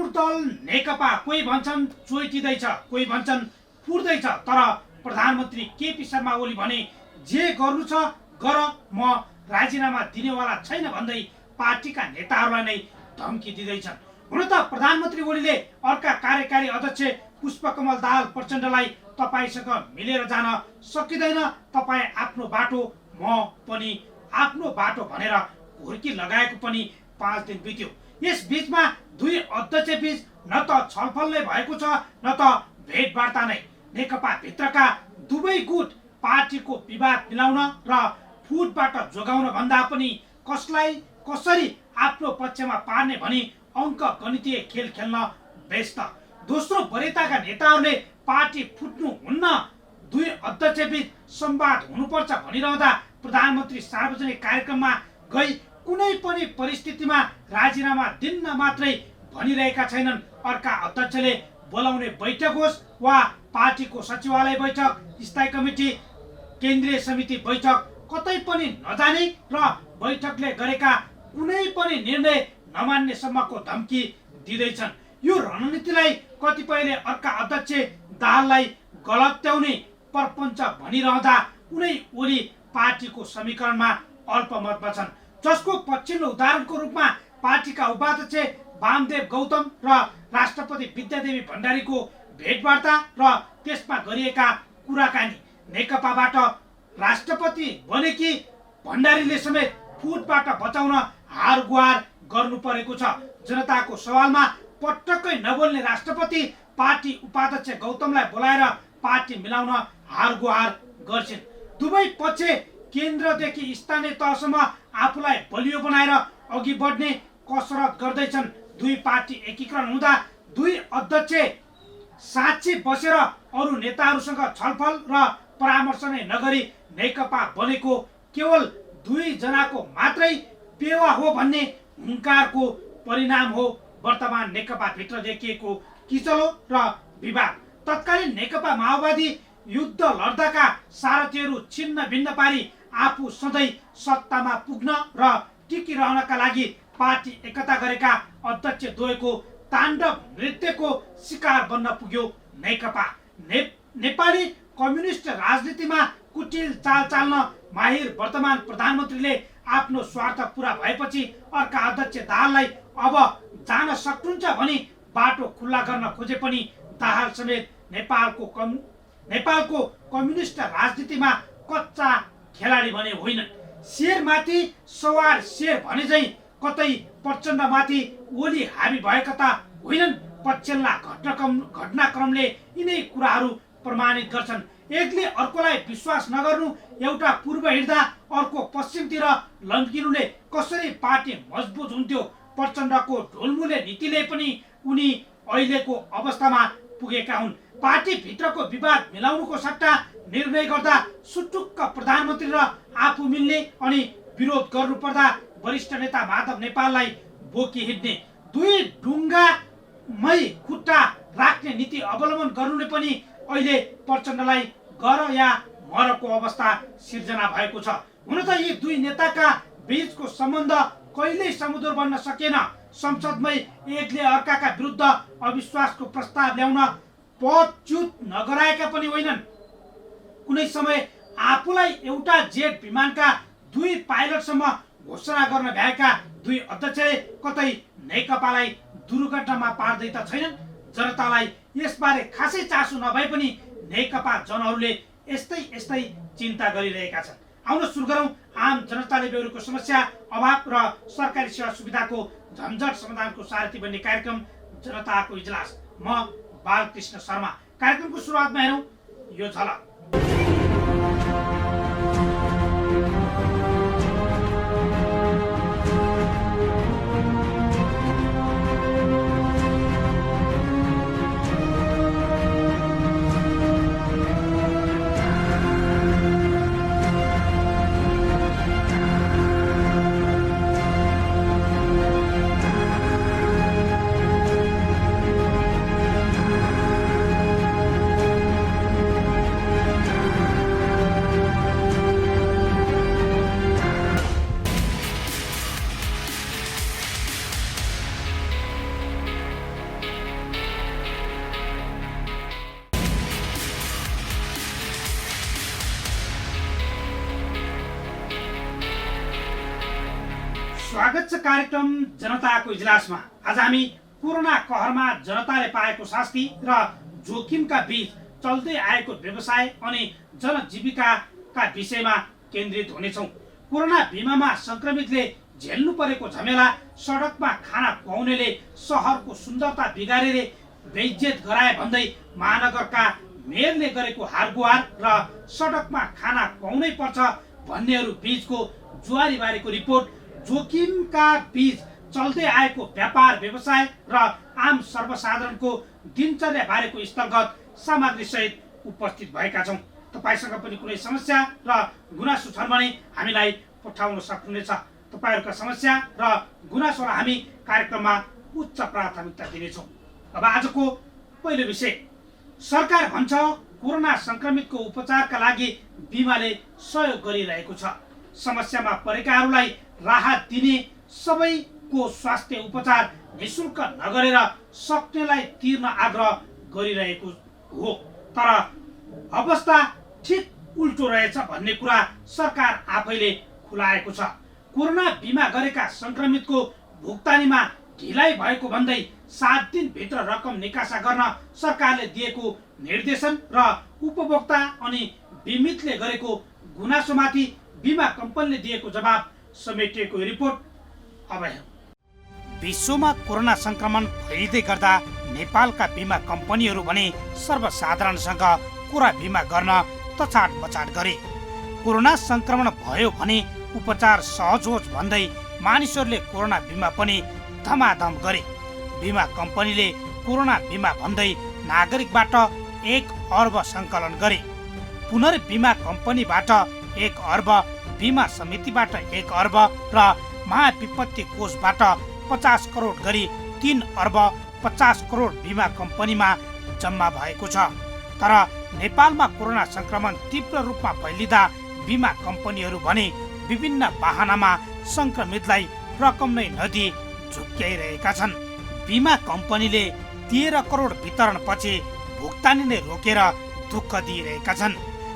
सत्तारूढ दल नेकपा कोही भन्छन् चोइटिँदैछ, कोही भन्छन् पुर्दैछ, तर प्रधानमन्त्री केपी शर्मा ओली भने जे गर्नु छ गर, म राजीनामा दिनेवाला छैन भन्दै पार्टीका नेताहरूलाई नै धम्की दिँदैछन्। हुन त प्रधानमन्त्री ओलीले अर्का कार्यकारी अध्यक्ष पुष्पकमल दाहाल प्रचण्डलाई तपाईसँग मिलेर जान सकिँदैन, तपाईँ आफ्नो बाटो म पनि आफ्नो बाटो भनेर घुर्की लगाएको पनि 5 दिन बित्यो। यस बीचमा दुई अध्यक्ष बीच न त छलफल नै भएको छ न त भेटवार्ता नै। नेकपा भित्रका दुवै गुट पार्टीको विवाद मिलाउन र फुटबाट जोगाउन भन्दा पनि कसलाई कसरी आफ्नो पक्षमा पार्ने भनी अङ्क गणितीय खेल खेल्न व्यस्त। दोस्रो वरियताका नेताहरूले पार्टी फुट्नु हुन्न, दुई अध्यक्ष बीच संवाद हुनुपर्छ भनिरहँदा प्रधानमन्त्री सार्वजनिक कार्यक्रममा गई कुनै पनि परिस्थितिमा राजीनामा दिन्न मात्रै भनिरहेका छैनन्। अर्का अध्यक्षले बोलाउने बैठक होस् वा पार्टीको सचिवालय बैठक, स्थायी कमिटी, केन्द्रीय समिति बैठक कतै पनि नजाने र बैठकले गरेका कुनै पनि निर्णय नमान्ने सम्मको धम्की दिँदैछन्। यो रणनीतिलाई कतिपयले अर्का अध्यक्ष दाहाललाई गलत्याउने प्रपञ्च भनिरहँदा उनै ओली पार्टीको समीकरणमा अल्पमतमा छन्, जसको पछिल्लो उदाहरणको रूपमा पार्टीका उपाध्यक्ष वामदेव गौतम र राष्ट्रपति विद्यादेवी भण्डारीको भेटवार्ता र त्यसमा गरिएका कुराकानी। नेकपाबाट राष्ट्रपति बनेकी भण्डारीले समेत फुटबाट बचाउन हार गुहार गर्नु परेको छ। जनताको सवालमा पटक्कै नबोल्ने राष्ट्रपति पार्टी उपाध्यक्ष गौतमलाई बोलाएर पार्टी मिलाउन हार गुहार गर्छिन्। दुवै पक्ष केन्द्रदेखि स्थानीय तहसम्म आफूलाई बलियो बनाएर अघि बढ्ने कसरत गर्दैछन्। दुई पार्टी एकीकरण हुँदा दुई अध्यक्ष साक्षी बसेर अरू नेताहरूसँग छलफल र परामर्श नै नगरी नेकपा बनेको केवल दुई जनाको मात्रै पेवा हो भन्ने हुङ्कारको परिणाम हो वर्तमान नेकपा भित्र देखिएको किचलो र विवाद। तत्कालीन नेकपा माओवादी युद्ध लड्दाका सारथीहरू छिन्न भिन्न पारी आफू सधैँ सत्तामा पुग्न र टिकिरहनका लागि पार्टी एकता गरेका अध्यक्ष द्वयको ताण्डव नृत्यको शिकार बन्न पुग्यो नेकपा। नेपाली कम्युनिस्ट राजनीतिमा कुटिल चाल चाल्न माहिर वर्तमान प्रधानमन्त्रीले आफ्नो स्वार्थ पुरा भएपछि अर्का अध्यक्ष दाहाललाई अब जान सक्नुहुन्छ भनी बाटो खुल्ला गर्न खोजे पनि दाहाल समेत नेपालको कम्युनिस्ट राजनीतिमा कच्चा खेलाडी भने होइनन्। शेरमाथि सवार शेर भने चाहिँ कतै प्रचण्डमाथि ओली हाबी भएका त होइनन्। पछिल्ला घटनाक्रमले यिनै कुराहरू प्रमाणित गर्छन्। एकले अर्कोलाई विश्वास नगर्नु, एउटा पूर्व हिँड्दा अर्को पश्चिमतिर लम्किनुले कसरी पार्टी मजबुत हुन्थ्यो। प्रचण्डको ढोलमुले नीतिले पनि उनी अहिलेको अवस्थामा पुगेका हुन्। पार्टी भित्रको विवाद मिलाउनुको सट्टा निर्णय गर्दा सुटुक्क प्रधानमन्त्री र आफू मिल्ने अनि विरोध गर्नु पर्दा वरिष्ठ नेता माधव नेपाललाई बोकी हिँड्ने, दुई ढुङ्गामै खुट्टा राख्ने नीति अवलम्बन गर्नुले पनि अहिले प्रचण्डलाई गर या मरको अवस्था सिर्जना भएको छ। हुन त यी दुई नेताका बीचको सम्बन्ध कहिल्यै समुद्र बन्न सकेन। संसदमै एकले अर्काका विरुद्ध अविश्वासको प्रस्ताव ल्याउन पदच्युत नगराएका पनि होइनन्। कुनै समय आफूलाई एउटा जेट विमानका दुई पाइलटसम्म घोषणा गर्न भएका दुई अध्यक्षले कतै नेकपालाई दुर्घटनामा पार्दै त छैनन्। जनतालाई यसबारे खासै चासो नभए पनि नेकपा जनहरूले यस्तै चिन्ता गरिरहेका छन्। आउन सुरु गरौँ आम जनताले बेहोरेको समस्या, अभाव र सरकारी सेवा सुविधाको झन्झट समाधानको सारथी बन्ने कार्यक्रम जनताको इजलास। म बालकृष्ण शर्मा। कार्यक्रमको सुरुवातमा हेरौँ यो झलक। स्वागत छ कार्यक्रम जनताको इजलासमा। आज हामी कोरोना कहरमा जनताले पाएको शास्ति र जोखिमका बीच चल्दै आएको व्यवसाय अनि जनजीविकाका विषयमा केन्द्रित हुनेछौँ। कोरोना बिमामा संक्रमितले झेल्नु परेको झमेला, सडकमा खाना खुवाउनेले सहरको सुन्दरता बिगारेर बेइज्जत गराए भन्दै महानगरका मेयरले गरेको हारगुहार र सडकमा खाना खुवाउनै पर्छ भन्नेहरू बीचको जुवारीबारीको रिपोर्ट, जोखिमका बीच चल्दै आएको व्यापार व्यवसाय र आम सर्वसाधारणको दिनचर्या बारेको स्थलगत सामग्री सहित उपस्थित भएका छौँ। तपाईसँग पनि कुनै समस्या र गुनासो छन् भने हामीलाई पठाउन सक्नुहुनेछ। तपाईहरूका समस्या र गुनासोलाई हामी कार्यक्रममा उच्च प्राथमिकता दिनेछौँ। अब आजको पहिलो विषय, सरकार भन्छ कोरोना संक्रमितको उपचारका लागि बिमाले सहयोग गरिरहेको छ। समस्यामा परेकाहरूलाई राहत दिने, सबैको स्वास्थ्य उपचार निशुल्क नगरेर सक्नेलाई तिर्न आग्रह गरिरहेको हो। तर अवस्था ठिक उल्टो रहेछ भन्ने कुरा सरकार आफैले खुलाएको छ। कोरोना बिमा गरेका संक्रमितको भुक्तानीमा ढिलाइ भएको भन्दै 7 दिनभित्र रकम निकासा गर्न सरकारले दिएको निर्देशन र उपभोक्ता अनि बिमितले गरेको गुनासोमाथि बिमा कम्पनीले दिएको जवाब समेटिएको रिपोर्ट अब हेरौँ। विश्वमा कोरोना संक्रमण फैलिँदै गर्दा नेपालका बिमा कम्पनीहरू भने सर्वसाधारणसँग कुरा बिमा गर्न तछाड मछाड गरे। कोरोना संक्रमण भयो भने उपचार सहज होस् भन्दै मानिसहरूले कोरोना बिमा पनि धमाधम गरे। बिमा कम्पनीले कोरोना बिमा भन्दै नागरिकबाट 1 अर्ब सङ्कलन गरे। पुनर्बिमा कम्पनीबाट 1 अर्ब, बिमा समितिबाट 1 अर्ब र महाविपत्ति कोषबाट 50 करोड गरी 3 अर्ब 50 करोड बिमा कम्पनीमा जम्मा भएको छ। तर नेपालमा कोरोना संक्रमण तीव्र रूपमा फैलिँदा बिमा कम्पनीहरू भने विभिन्न बहानामा संक्रमितलाई रकम नै नदिई झुक्क्याइरहेका छन्। बिमा कम्पनीले 13 करोड वितरणपछि भुक्तानी नै रोकेर दुःख दिइरहेका छन्।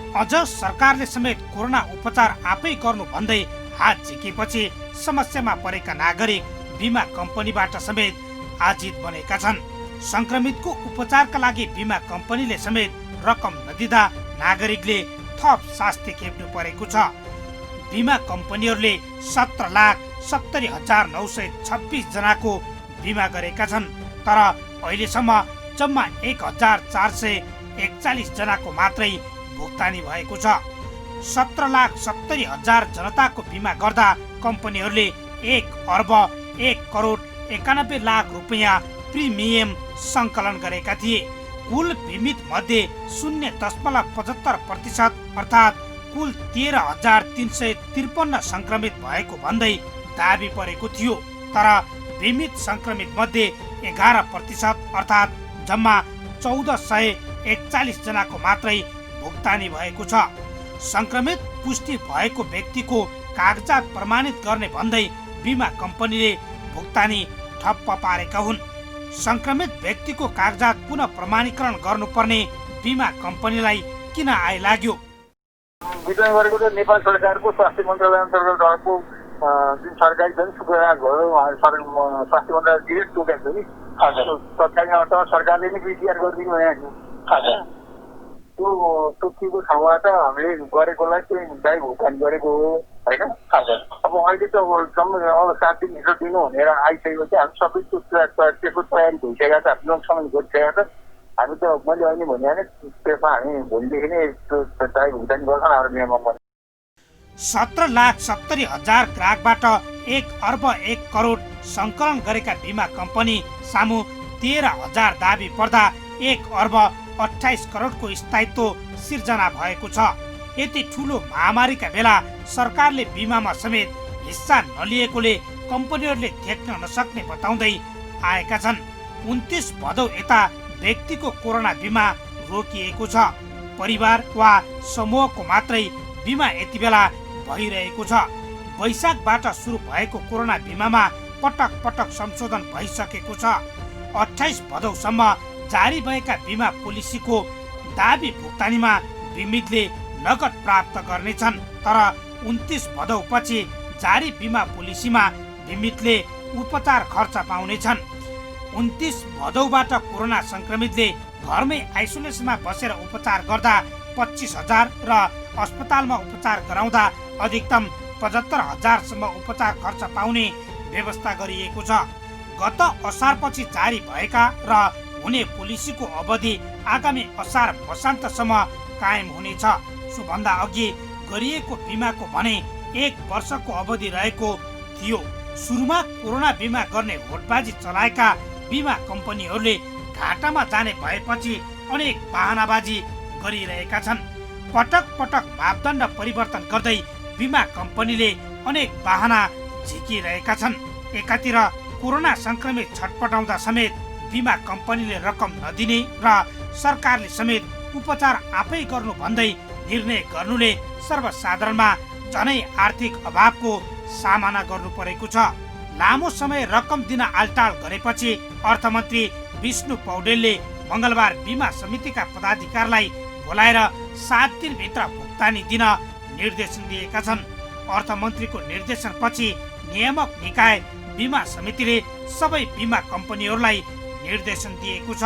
अझ सरकारले समेत कोरोना उपचार आफै गर्नु भन्दै हात झिकेपछि समस्यामा परेका नागरिक बिमा कम्पनीबाट समेत आजित बनेका छन्। संक्रमितको उपचारका लागि बिमा कम्पनीले समेत रकम नदिँदा नागरिकले थप शास्ति खेप्नु परेको छ। बिमा कम्पनीहरूले 17,70,926 जनाको बिमा गरेका छन्। तर अहिलेसम्म जम्मा 1,441 जनाको मात्रै भुक्तानी भएको छ। 17,70,000 जनताको बिमा गर्दा कम्पनीहरूले 1 अर्ब 1 करोड 91 लाख रुपियाँ प्रिमियम सङ्कलन गरेका थिए। कुल बिमित मध्ये 0.75% अर्थात् कुल 13,353 संक्रमित भएको भन्दै दाबी परेको थियो। तर बिमित संक्रमित मध्ये 11% अर्थात् जम्मा 1,441 जनाको मात्रै भुक्तानी भएको छ। संक्रमित पुष्टि भएको व्यक्तिको कागजात प्रमाणित गर्ने भन्दै बिमा कम्पनीले भुक्तानी ठप्प पारेका हुन्। संक्रमित व्यक्तिको कागजात पुनः प्रमाणीकरण गर्नुपर्ने बिमा कम्पनीलाई किन आइलाग्यो? वितरण गरेको त नेपाल सरकारको स्वास्थ्य मन्त्रालय अन्तर्गत रहेको जुन सरकारी छन् सुविधा भयो, स्वास्थ्य मन्त्रालय डिरेक्ट तोकेको छ नि। सरकारी अर्थमा सरकारले नै बिसिआर गरिदिनु भयो। त्यो तोकिएको ठाउँबाट हामीले गरेकोलाई चाहिँ दाइ भुक्तानी गरेको हो होइन। अब अहिले त अब 7 दिनभित्र दिनु भनेर आइसकेपछि हामी सबै त्यसको तयारी भइसकेको छ, हामीले समय गरिसकेको छ। हामी त मैले अहिले भने त्यसमा हामी भोलिदेखि नै दाइ भुक्तानी गर्छौँ हाम्रो नियममा। 17,70,000 ग्राहकबाट 1 अर्ब 1 करोड सङ्कलन गरेका बिमा कम्पनी सामु 13,000 दाबी पर्दा 1 अर्ब 28 करोडको स्थायित्व सिर्जना भएको छ। यति ठुलो महामारीका बेला सरकारले बिमामा समेत हिस्सा नलिएकोले कम्पनीहरूले देख्न नसक्ने बताउँदै आएका छन्। 29 भदौ यता व्यक्तिको कोरोना बिमा रोकिएको छ। परिवार वा समूहको मात्रै बिमा यति बेला भइरहेको छ। वैशाखबाट सुरु भएको कोरोना बिमामा पटक पटक संशोधन भइसकेको छ। 28 भदौसम्म जारी भएका बिमा पोलिसीको दाबी भुक्तानीमा बिमितले नगद प्राप्त गर्नेछन्। तर 29 भदौ पछि जारी बिमा पोलिसीमा बिमितले उपचार खर्च पाउनेछन्। 29 भदौबाट कोरोना संक्रमितले घरमै आइसोलेसनमा बसेर उपचार गर्दा 25,000 र अस्पतालमा उपचार गराउँदा अधिकतम 75,000सम्म उपचार खर्च पाउने व्यवस्था गरिएको छ। गत असारपछि जारी भएका र हुने पोलिसीको अवधि आगामी असार मसान्तसम्म कायम हुनेछ। सोभन्दा अघि गरिएको बिमाको भने 1 वर्षको अवधि रहेको थियो। सुरुमा कोरोना बिमा गर्ने होडबाजी चलाएका बिमा कम्पनीहरूले घाटामा जाने भएपछि अनेक बहानाबाजी गरिरहेका छन्। पटक पटक मापदण्ड परिवर्तन गर्दै बिमा कम्पनीले अनेक बहाना झिकिरहेका छन्। एकातिर कोरोना संक्रमित छटपटाउँदा समेत बिमा कम्पनीले रकम नदिने र सरकारले समेत उपचार आफै गर्नु भन्दै निर्णय गर्नुले सर्वसाधारणमा झनै आर्थिक अभावको सामना गर्नु परेको छ। लामो समय रकम दिन आलटाल गरेपछि अर्थमन्त्री विष्णु पौडेलले मंगलबार बिमा समितिका पदाधिकारीलाई बोलाएर 7 दिनभित्र भुक्तानी दिन निर्देशन दिएका छन्। अर्थमन्त्रीको निर्देशनपछि नियामक निकाय बिमा समितिले सबै बिमा कम्पनीहरूलाई निर्देशन दिएको छ।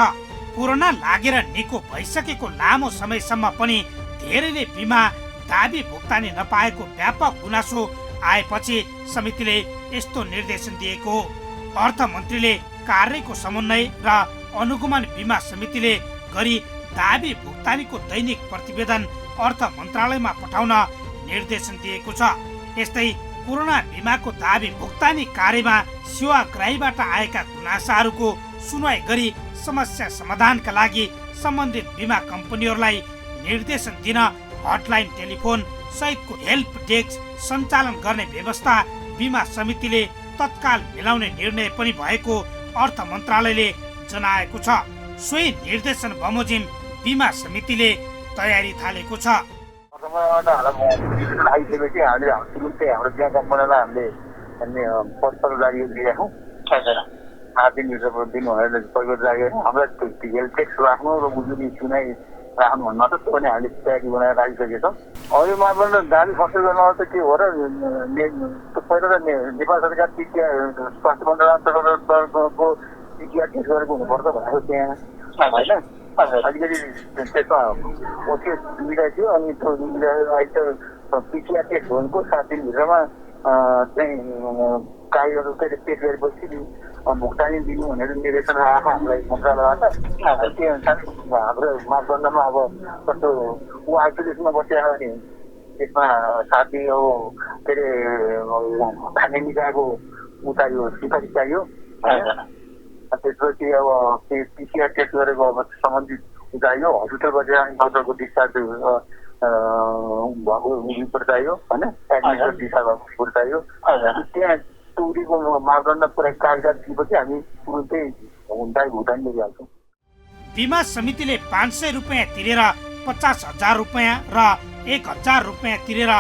कोरोना लागेर निको भइसकेको लामो समयसम्म पनि धेरैले बिमा दाबी भुक्तानी नपाएको व्यापक गुनासो आएपछि समितिले यस्तो निर्देशन दिएको हो। अर्थमन्त्रीले कार्यको समन्वय र अनुगमन बिमा समितिले गरी दाबी भुक्तानीको दैनिक प्रतिवेदन अर्थ मन्त्रालयमा पठाउन निर्देशन दिएको छ। यस्तै कोरोना बिमाको दाबी भुक्तानी कार्यमा सेवाग्राहीबाट आएका गुनासाहरूको सुनवाई गरी समस्या समाधानका लागि सम्बन्धित बिमा कम्पनीहरूलाई निर्देशन दिन हटलाइन टेलिफोन सहितको हेल्प डेस्क सञ्चालन गर्ने व्यवस्था बिमा समितिले तत्काल मिलाउने निर्णय पनि भएको अर्थ मन्त्रालयले जनाएको छ। सोही निर्देशन बमोजिम बिमा समितिले तयारी थालेको छ। आइसकेपछि हामीले तुरुन्तै हाम्रो बिमा कम्पनीलाई हामीले पत्र जारी गरेका छौँ। 7 दिनभित्र दिनु भनेर पैसा जारी गरेर हामीलाई हेल्थ टेक्स राख्नु र उजुरी सुनाइ राख्नु भन्नु त पनि हामीले तयारी बनाएर राखिसकेछौँ। अरू मापदण्ड दाबी फसल गर्नमा त के हो र पहिला त नेपाल सरकार स्वास्थ्य मन्त्रालयको पिसिआर टेस्ट गरेको हुनुपर्छ भनेको त्यहाँ होइन अलिकति त्यसमा ओके सुविधा थियो। अनि त्यो अहिले त पिसिआर टेस्ट भएको 7 दिनभित्रमा चाहिँ कार्यहरू पेस गरेपछि भुक्तानी दिनु भनेर निर्देशन आएको हामीलाई मन्त्रालयबाट। त्यही अनुसार हाम्रो मापदण्डमा अब कस्तो ऊ आइसोलेसनमा बसेर भने त्यसमा 7 दिन के अरे खाने निकायको ऊ चाहियो, सिफारिस चाहियो। त्यसपछि अब पिसिआर टेस्ट गरेको अब सम्बन्धित चाहियो, हस्पिटलबाट डक्टरको डिस्चार्ज भएको रिपोर्ट चाहियो होइन, एडमिट डिस्चार्ज भएको रिपोर्ट चाहियो। त्यहाँ टुरीको मापदण्ड पुरै कागजात दिएपछि हामी तुरुन्तै भुक्तानी गरिहाल्छौँ। बिमा समितिले 500 रुपियाँ तिरेर 50,000 रुपियाँ र 1,000 रुपियाँ तिरेर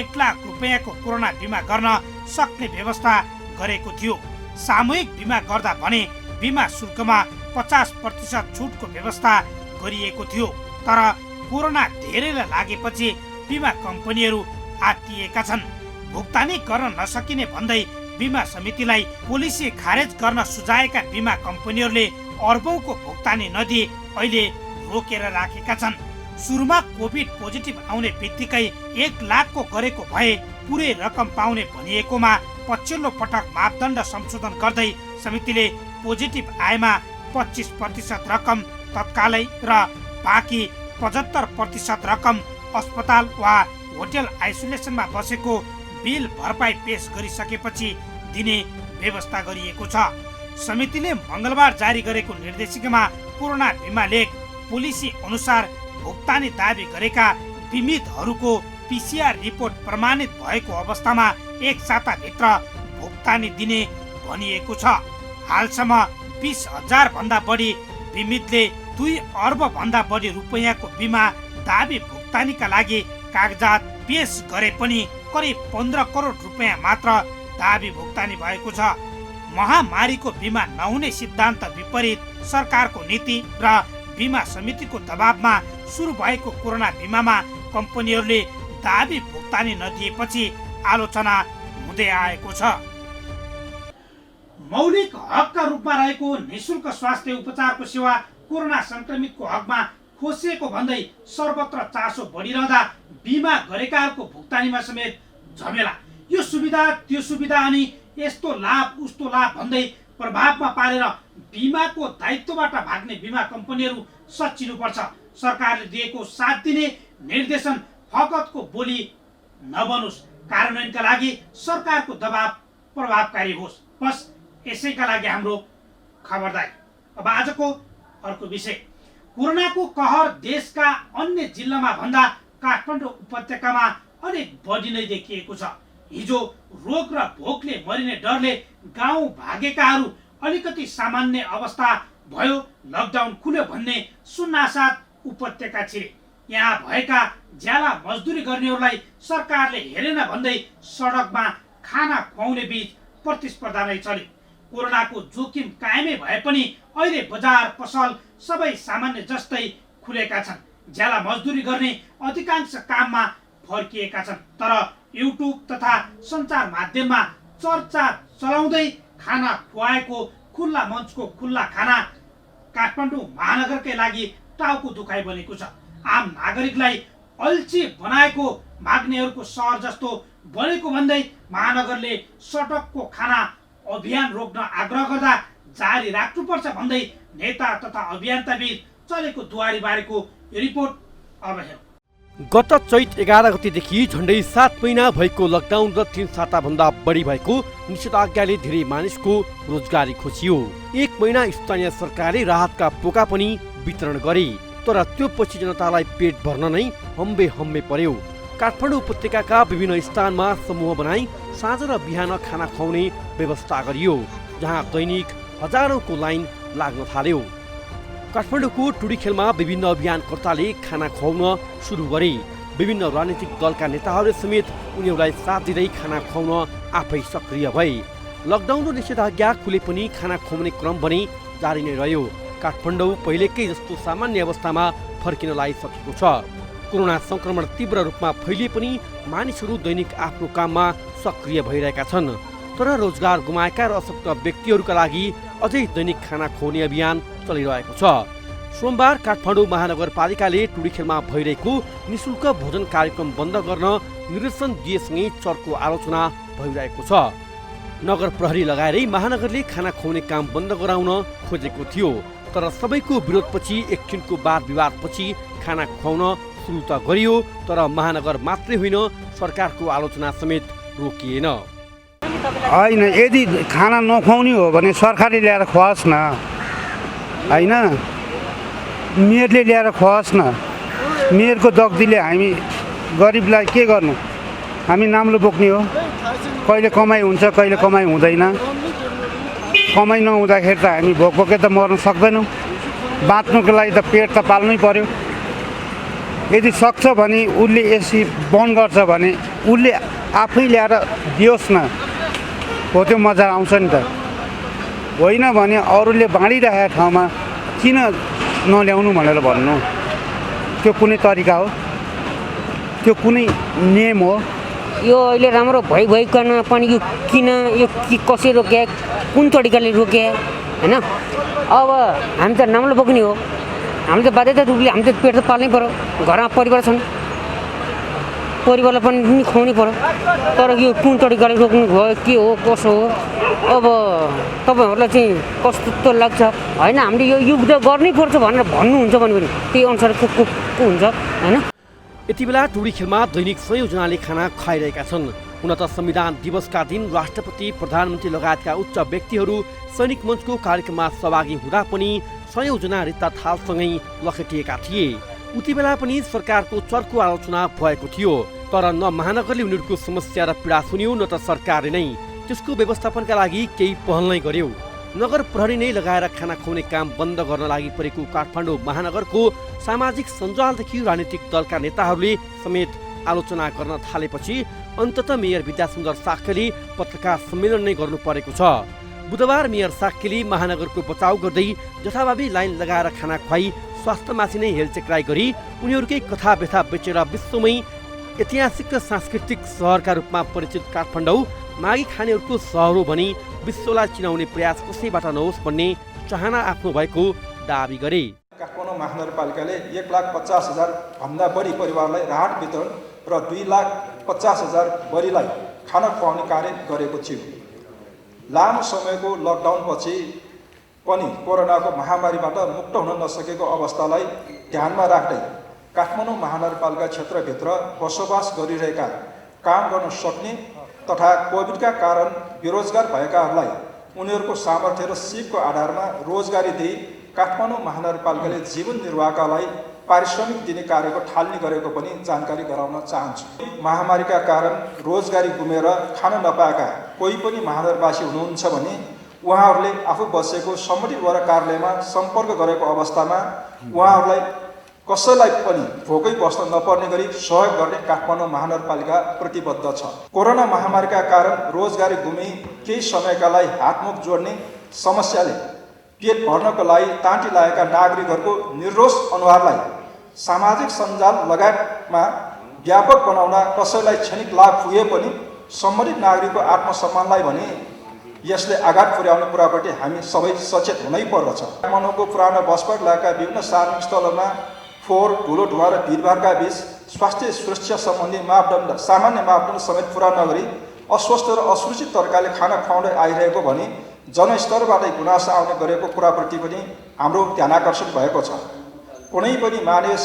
1 लाख रुपियाँको कोरोना बिमा गर्न सक्ने व्यवस्था गरेको थियो। सामूहिक बिमा गर्दा भने बिमा शुल्कमा 50% छुटको व्यवस्था गरिएको थियो। तर कोरोना धेरैलाई लागेपछि बिमा कम्पनीहरू आत्तिएका छन्। भुक्तानी गर्न नसकिने भन्दै बिमा समितिलाई पोलिसी खारेज गर्न सुझाएका बिमा कम्पनीहरूले अर्बौंको भुक्तानी नदिई अहिले रोकेर राखेका छन्। सुरुमा कोभिड पोजिटिभ आउने बित्तिकै 1 लाखको गरेको भए पुरै रकम पाउने भनिएकोमा पछिल्लो पटक मापदण्ड संशोधन गर्दै समितिले पोजिटिभ आएमा 25% रकम तत्कालै र बाँकी 75% रकम अस्पताल वा होटल आइसोलेसनमा बसेको बिल भरपाई पेश गरिसकेपछि दिने व्यवस्था गरिएको छ। समितिले मंगलबार जारी गरेको निर्देशिकामा कोरोना बिमा लेख पोलिसी अनुसार भुक्तानी दाबी गरेका बिमितहरूको पिसिआर रिपोर्ट प्रमाणित भएको अवस्थामा 1 साताभित्र भुक्तानी दिने भनिएको छ। हालसम्म 20,000 भन्दा बढी बिमितले 2 अर्ब भन्दा बढी रुपियाँको बिमा दाबी भुक्तानीका लागि कागजात पेश गरे पनि करिब 15 करोड रुपियाँ मात्र दाबी भुक्तानी भएको छ। महामारीको बिमा नहुने सिद्धान्त विपरीत सरकारको नीति र बिमा समितिको दबावमा सुरु भएको कोरोना बिमामा कम्पनीहरूले दाबी भुक्तानी नदिएपछि आलोचना हुँदै आएको छ। मौलिक हकका रूपमा रहेको निःशुल्क स्वास्थ्य उपचारको सेवा कोरोना संक्रमितको हकमा खोसिएको भन्दै सर्वत्र चासो बढिरहँदा बिमा गरेकाहरूको भुक्तानीमा समेत झमेला। यो सुविधा त्यो सुविधा अनि यस्तो लाभ उस्तो लाभ भन्दै प्रभावमा पारेर बिमाको दायित्वबाट भाग्ने बिमा कम्पनीहरू सच्चिनुपर्छ। सरकारले दिएको 7 दिने निर्देशन फकतको बोली नबनोस्। कार्यान्वयनका लागि सरकारको दबाव प्रभावकारी होस्। बस यसैका लागि हाम्रो खबरदारी। अब आजको अर्को विषय, कोरोनाको कहर देशका अन्य जिल्लामा भन्दा काठमाडौँ उपत्यकामा अलिक बढी नै देखिएको छ। हिजो रोग र भोकले मरिने डरले गाउँ भागेकाहरू अलिकति सामान्य अवस्था भयो, लकडाउन खुल्यो भन्ने सुन्नासाथ उपत्यका छिरे। यहाँ भएका ज्याला मजदुरी गर्नेहरूलाई सरकारले हेरेन भन्दै सडकमा खाना खुवाउने बीच प्रतिस्पर्धा नै चल्यो। कोरोनाको जोखिम कायमै भए पनि अहिले बजार पसल सबै सामान्य जस्तै खुलेका छन्। ज्याला मजदुरी गर्ने अधिकांश काममा फर्किएका छन्। तर युट्युब तथा सञ्चार माध्यममा चर्चा चलाउँदै खाना खुवाएको खुल्ला मञ्चको खुल्ला खाना काठमाडौँ महानगरकै लागि टाउको दुखाइ बनेको छ। आम नागरिकलाई अल्छी बनाएको माग्नेहरूको सहर जस्तो बनेको भन्दै महानगरले सडकको खाना अभियान रोक्न आग्रह गर्दा जारी राख्नुपर्छ भन्दै नेता तथा अभियन्ताबीच चलेको दुवारीबारीको रिपोर्ट अब हेरौँ। गत चैत 11 गतेदेखि झण्डै 7 महिना भएको लकडाउन र 3 साताभन्दा बढी भएको निषेधाज्ञाले धेरै मानिसको रोजगारी खोसियो। 1 महिना स्थानीय सरकारले राहतका पोका पनि वितरण गरे, तर त्यो पछि जनतालाई पेट भर्न नै हम्बे हम्बे पर्यो। काठमाडौँ उपत्यकाका विभिन्न स्थानमा समूह बनाई साँझ र बिहान खाना खुवाउने व्यवस्था गरियो, जहाँ दैनिक हजारौंको लाइन लाग्न थाल्यो। काठमाडौँको टुडीखेलमा विभिन्न अभियानकर्ताले खाना खुवाउन सुरु गरे। विभिन्न राजनीतिक दलका नेताहरूले समेत उनीहरूलाई साथ दिँदै खाना खुवाउन आफै सक्रिय भए। लकडाउन र निषेधाज्ञा खुले पनि खाना खुवाउने क्रम भने जारी नै रह्यो। काठमाडौँ पहिलेकै जस्तो सामान्य अवस्थामा फर्किन लागिसकेको छ। कोरोना संक्रमण तीव्र रूपमा फैलिए पनि मानिसहरू दैनिक आफ्नो काममा सक्रिय भइरहेका छन्। तर रोजगार गुमाएका र अशक्त व्यक्तिहरूका लागि अझै दैनिक खाना खुवाउने अभियान चलिरहेको छ। सोमबार काठमाडौँ महानगरपालिकाले टुडीखेलमा भइरहेको निःशुल्क भोजन कार्यक्रम बन्द गर्न निर्देशन दिएसँगै चर्को आलोचना भइरहेको छ। नगर प्रहरी लगाएरै महानगरले खाना खुवाउने काम बन्द गराउन खोजेको थियो, तर सबैको विरोधपछि एकछिनको वाद विवादपछि खाना खुवाउन सुरु त गरियो, तर महानगर मात्रै होइन सरकारको आलोचना समेत रोकिएन। होइन, यदि खाना नखुवाउने हो भने सरकारले ल्याएर खुवाओस् न, होइन मेयरले ल्याएर खुवाओस् न। मेयरको दग्दीले हामी गरिबलाई के गर्नु, हामी नाम्लो बोक्ने हो। कहिले कमाइ हुन्छ, कहिले कमाइ हुँदैन। कमाइ नहुँदाखेरि त हामी भोक भोकै त मर्न सक्दैनौँ। बाँच्नुको लागि त पेट त पाल्नै पर्यो। यदि सक्छ भने उसले एसी बन्द गर्छ भने उसले आफै ल्याएर दियोस् न, हो त्यो मजा आउँछ नि त। होइन भने अरूले बाँडिरहेको ठाउँमा किन नल्याउनु भनेर भन्नु, त्यो कुनै तरिका हो? त्यो कुनै नियम हो? यो अहिले राम्रो भइकन पनि यो किन, यो कसरी रोके, कुन तरिकाले रोके, होइन? अब हामी त नाम्लो बोक्ने हो, हामी त बाध्यता रूपले हामी त पेट त पाल्नै पऱ्यो। घरमा परिवार छन्, परिवारलाई पनि खुवाउनै पऱ्यो। तर यो कुन तरिकाले रोक्नु भयो, के हो कसो हो, अब तपाईँहरूलाई चाहिँ कस्तो लाग्छ? होइन, हामीले यो युद्ध गर्नै पर्छ भनेर भन्नुहुन्छ भने पनि त्यही अनुसार को हुन्छ, होइन? यति बेला टुडीखेलमा दैनिक 100 जनाले खाना खाइरहेका छन्। हुन त संविधान दिवसका दिन राष्ट्रपति, प्रधानमन्त्री लगायतका उच्च व्यक्तिहरू सैनिक मञ्चको कार्यक्रममा सहभागी हुँदा पनि 100 जना रित्ता थालसँगै लखेटिएका थिए। उति बेला पनि सरकारको चर्को आलोचना भएको थियो, तर न महानगरले उनीहरूको समस्या र पीडा सुन्यो, न त सरकारले नै त्यसको व्यवस्थापनका लागि केही पहल नै गर्यो। नगर प्रहरी नै लगाएर खाना खुवाउने काम बन्द गर्न लागि परेको काठमाडौँ महानगरको सामाजिक सञ्जालदेखि राजनीतिक दलका नेताहरूले समेत आलोचना गर्न थालेपछि अन्ततः मेयर विद्यासुन्दर साक्यले पत्रकार सम्मेलन नै गर्नु परेको छ। बुधबार मेयर साक्यले महानगरको बचाउ गर्दै जथाभावी लाइन लगाएर खाना खुवाई स्वास्थ्यमाथि नै हेलचेक्राइ गरी उनीहरूकै कथा व्यथा बेचेर विश्वमै ऐतिहासिक र सांस्कृतिक सहरका रूपमा परिचित काठमाडौँ मागी खानेहरूको सहर हो भनी विश्वलाई चिनाउने प्रयास कसैबाट नहोस् भन्ने चाहना आफ्नो भएको दाबी गरे। काठमाडौँ महानगरपालिकाले 1,50,000 भन्दा बढी परिवारलाई राहत वितरण र 2,50,000 बढीलाई खाना खुवाउने कार्य गरेको थियो। लामो समयको लकडाउनपछि पनि कोरोनाको महामारीबाट मुक्त हुन नसकेको अवस्थालाई ध्यानमा राख्दै काठमाडौँ महानगरपालिका क्षेत्रभित्र बसोबास गरिरहेका काम गर्न सक्ने तथा कोभिडका कारण बेरोजगार भएकाहरूलाई उनीहरूको सामर्थ्य र सिपको आधारमा रोजगारी दिई काठमाडौँ महानगरपालिकाले जीवन निर्वाहका लागि पारिश्रमिक दिने कार्यको थालनी गरेको पनि जानकारी गराउन चाहन्छु। महामारीका कारण रोजगारी गुमेर खान नपाएका कोही पनि महानगरवासी हुनुहुन्छ भने उहाँहरूले आफू बसेको सम्बन्धित वडा कार्यालयमा सम्पर्क गरेको अवस्थामा उहाँहरूलाई कसैलाई पनि भोकै बस्न नपर्ने गरी सहयोग गर्ने काठमाडौँ महानगरपालिका प्रतिबद्ध छ। कोरोना महामारीका कारण रोजगारी गुमी केही समयका लागि हातमुख जोड्ने समस्याले पेट भर्नको लागि ताँटी लागेका नागरिकहरूको निर्रोष अनुहारलाई सामाजिक सञ्जाल लगायतमा व्यापक बनाउन कसैलाई क्षणिक लाभ पुगे पनि सम्बन्धित नागरिकको आत्मसम्मानलाई भने यसले आघात पुर्याउने कुराप्रति हामी सबै सचेत हुनै पर्दछ। काठमाडौँको पुरानो बसपार्क लगायतका विभिन्न सार्वजनिक स्थलहरूमा फोहोर, धुलो धुवा र भिडभाडका बीच स्वास्थ्य सुरक्षा सम्बन्धी मापदण्ड सामान्य मापदण्ड समेत पुरा नगरी अस्वस्थ र असुरक्षित तरिकाले खाना खुवाउँदै आइरहेको भने जनस्तरबाटै गुनासो आउने गरेको कुराप्रति पनि हाम्रो ध्यानाकर्षण भएको छ। कुनै पनि मानवीय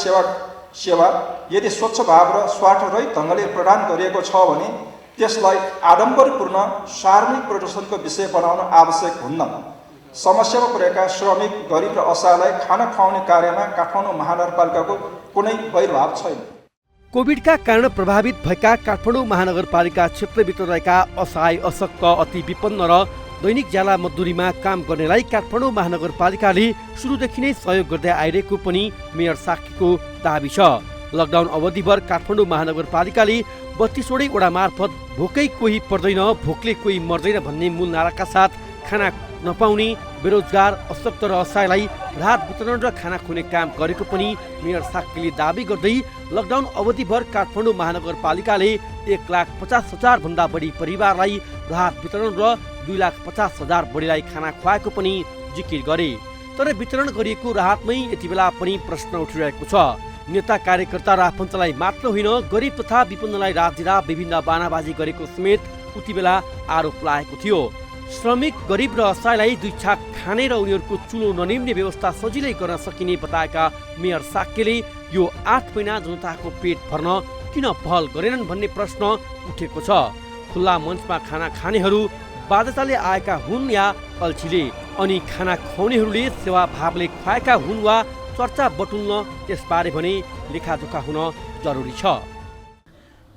सेवा यदि स्वच्छ भाव र स्वार्थरहित ढङ्गले प्रदान गरिएको छ भने त्यसलाई आडम्बरपूर्ण सार्वजनिक प्रदर्शनको विषय बनाउन आवश्यक हुन्न। समस्यामा परेका श्रमिक, गरिब र असहायलाई खाना खुवाउने कार्यमा काठमाडौँ महानगरपालिकाको कुनै वैरभाव छैन। कोभिडका कारण प्रभावित भएका काठमाडौँ महानगरपालिका क्षेत्रभित्र रहेका असहाय, अशक्त, अति विपन्न र दैनिक ज्याला मजदुरीमा काम गर्नेलाई काठमाडौँ महानगरपालिकाले सुरुदेखि नै सहयोग गर्दै आइरहेको पनि मेयर साक्कीको दाबी छ। लकडाउन अवधिभर काठमाडौँ महानगरपालिकाले 32वटै वडा मार्फत भोकै कोही पर्दैन, भोकले कोही मर्दैन भन्ने मूल नाराका साथ खाना नपाउने बेरोजगार, अशक्त र असहायलाई राहत वितरण र खाना खुवाउने काम गरेको पनि मेयर साक्कीले दाबी गर्दै लकडाउन अवधिभर काठमाडौँ महानगरपालिकाले 1,50,000 भन्दा बढी परिवारलाई राहत वितरण र 2,50,000 बढीलाई खाना खुवाएको पनि जिकिर गरे। तर वितरण गरिएको राहतमै यति बेला पनि प्रश्न उठिरहेको छ। नेता कार्यकर्ता र आफन्तलाई मात्र होइन, गरिब तथा विपन्नलाई रात दिँदा विभिन्न बानाबाजी गरेको समेत उति बेला आरोप लागेको थियो। श्रमिक, गरिब र असहायलाई 2 छाक खाने र उनीहरूको चुलो ननिम्ने व्यवस्था सजिलै गर्न सकिने बताएका मेयर साक्कीले यो 8 महिना जनताको पेट भर्न किन पहल गरेनन् भन्ने प्रश्न उठेको छ। खुल्ला मञ्चमा खाना खानेहरू बाध्यताले आएका हुन् या अल्छीले, अनि खाना खुवाउनेहरूले सेवा भावले खुवाएका हुन् वा चर्चा बटुल्न त्यसबारे भने लेखाजोखा हुन जरुरी छ।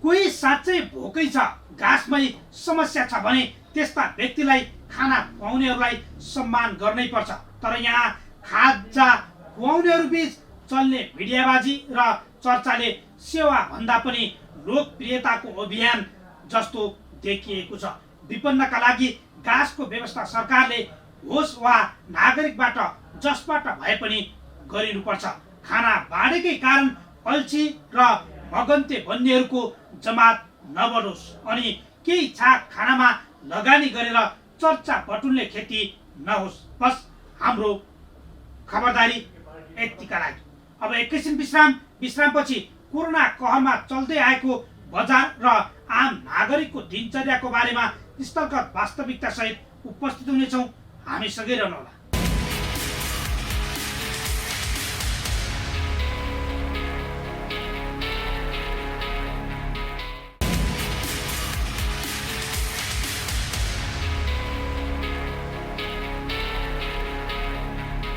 कोही साँच्चै भोकै छ, घाँसमै समस्या छ भने त्यस्ता व्यक्तिलाई खाना खुवाउनेहरूलाई सम्मान गर्नै पर्छ। तर यहाँ खाजा खुवाउनेहरू बीच चल्ने भिडियाबाजी र चर्चाले सेवा भन्दा पनि लोकप्रियताको अभियान जस्तो देखिएको छ। विपन्नका लागि घाँसको व्यवस्था सरकारले होस् वा नागरिकबाट जसबाट भए पनि गरिनुपर्छ। खाना बाँडेकै कारण अल्छी र भगन्ते भन्नेहरूको जमात नबढोस् अनि केही छाक खानामा लगानी गरेर चर्चा बटुल्ने खेती नहोस्। बस हाम्रो खबरदारी यतिका लागि। अब एकैछिन विश्रामपछि कोरोना कहरमा चल्दै आएको बजार र आम नागरिकको दिनचर्याको बारेमा स्थलगत वास्तविकता सहित उपस्थित हुनेछौँ। हामी सँगै रहनुहोला।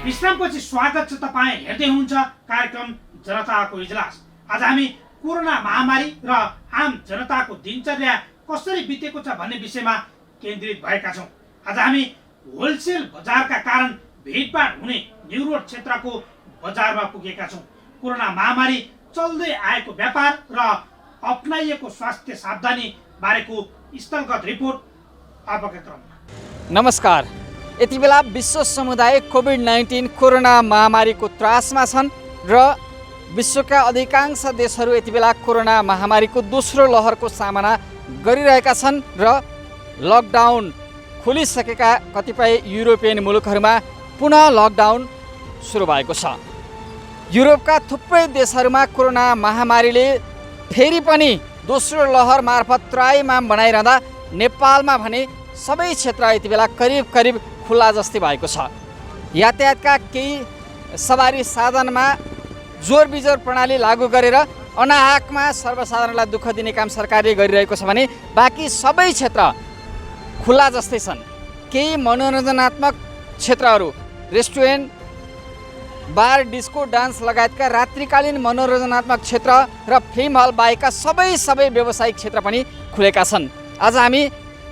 विश्रामपछि स्वागत छ। तपाईँ हेर्दै हुनुहुन्छ कार्यक्रम जनताको इजलास। आज हामी कोरोना महामारी र आम जनताको दिनचर्या कसरी बितेको छ भन्ने विषयमा केन्द्रित भएका छौँ। आज हामी होलसेल बजारका कारण भिडभाड हुने न्यू रोड क्षेत्रको बजारमा पुगेका छौँ। कोरोना महामारी, चल्दै आएको व्यापार र अपनाइएको स्वास्थ्य सावधानी बारेको स्थलगत रिपोर्ट अबका क्रममा। नमस्कार। यति बेला विश्व समुदाय कोभिड-19 कोरोना महामारीको त्रासमा छन् र विश्वका अधिकांश देशहरू यति बेला कोरोना महामारीको दोस्रो लहरको सामना गरिरहेका छन् र लकडाउन खुलिसकेका कतिपय युरोपियन मुलुकहरूमा पुनः लकडाउन सुरु भएको छ। युरोपका थुप्रै देशहरूमा कोरोना महामारीले फेरि पनि दोस्रो लहर मार्फत त्राइमाम बनाइरहँदा नेपालमा भने सबै क्षेत्र यति बेला करिब खुल्ला जस्तै भएको छ। यातायातका केही सवारी साधनमा जोर बिजोर प्रणाली लागू गरेर अनाहकमा सर्वसाधारणलाई दुःख दिने काम सरकारले गरिरहेको छ भने बाँकी सबै क्षेत्र खुल्ला जस्तै छन्। केही मनोरञ्जनात्मक क्षेत्रहरू रेस्टुरेन्ट, बार, डिस्को, डान्स लगायतका रात्रिकालीन मनोरञ्जनात्मक क्षेत्र र फिल्म हल बाहेकका सबै व्यावसायिक क्षेत्र पनि खुलेका छन्। आज हामी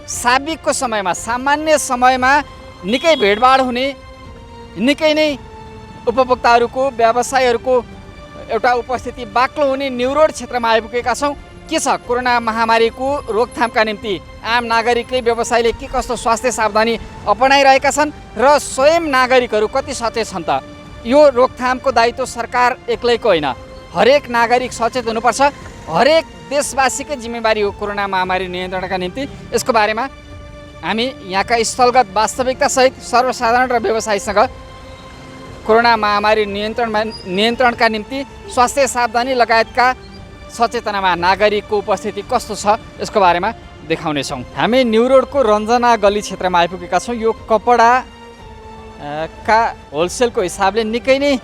साबिकको समयमा, सामान्य समयमा निकै भिडभाड हुने, निकै नै उपभोक्ताहरूको, व्यवसायहरूको एउटा उपस्थिति बाक्लो हुने न्युरोड क्षेत्रमा आइपुगेका छौँ। के छ कोरोना महामारीको रोकथामका निम्ति आम नागरिकले, व्यवसायले के कस्तो स्वास्थ्य सावधानी अपनाइरहेका छन् र स्वयं नागरिकहरू कति सचेत छन् त? यो रोकथामको दायित्व सरकार एक्लैको होइन, हरेक नागरिक सचेत हुनुपर्छ। हरेक देशवासीकै जिम्मेवारी हो कोरोना महामारी नियन्त्रणका निम्ति। यसको बारेमा हामी यहाँका स्थलगत वास्तविकतासहित सर्वसाधारण र व्यवसायीसँग कोरोना महामारी नियन्त्रणका निम्ति स्वास्थ्य सावधानी लगायतका सचेतनामा नागरिकको उपस्थिति कस्तो छ यसको बारेमा देखाउनेछौँ। हामी न्युरोडको रञ्जना गली क्षेत्रमा आइपुगेका छौँ। यो कपडा का होलसेलको हिसाबले निकै नै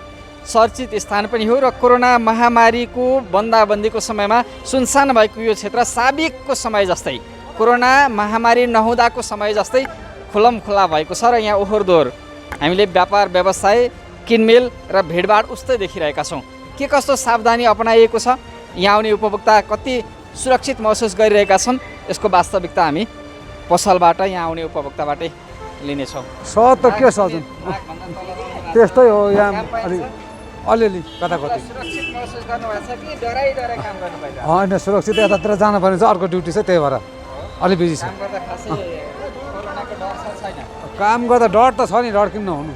चर्चित स्थान पनि हो र कोरोना महामारीको बन्दाबन्दीको समयमा सुनसान भएको यो क्षेत्र साबिकको समय जस्तै, कोरोना महामारी नहुँदाको समय जस्तै खुल्ला भएको छ र यहाँ ओहोर दोहोर हामीले व्यापार व्यवसाय, किनमेल र भिडभाड उस्तै देखिरहेका छौँ। के कस्तो सावधानी अपनाइएको छ, यहाँ आउने उपभोक्ता कति सुरक्षित महसुस गरिरहेका छन्, यसको वास्तविकता हामी पसलबाट, यहाँ आउने उपभोक्ताबाटै लिनेछौँ। सहज त के सहज, त्यस्तै हो। यहाँ अलिअलि कता होइन सुरक्षित यतातिर जानु पर्ने छ, अर्को ड्युटी छ, त्यही भएर अलि बिजी छ। काम गर्दा डर त छ नि, डर किन नहुनु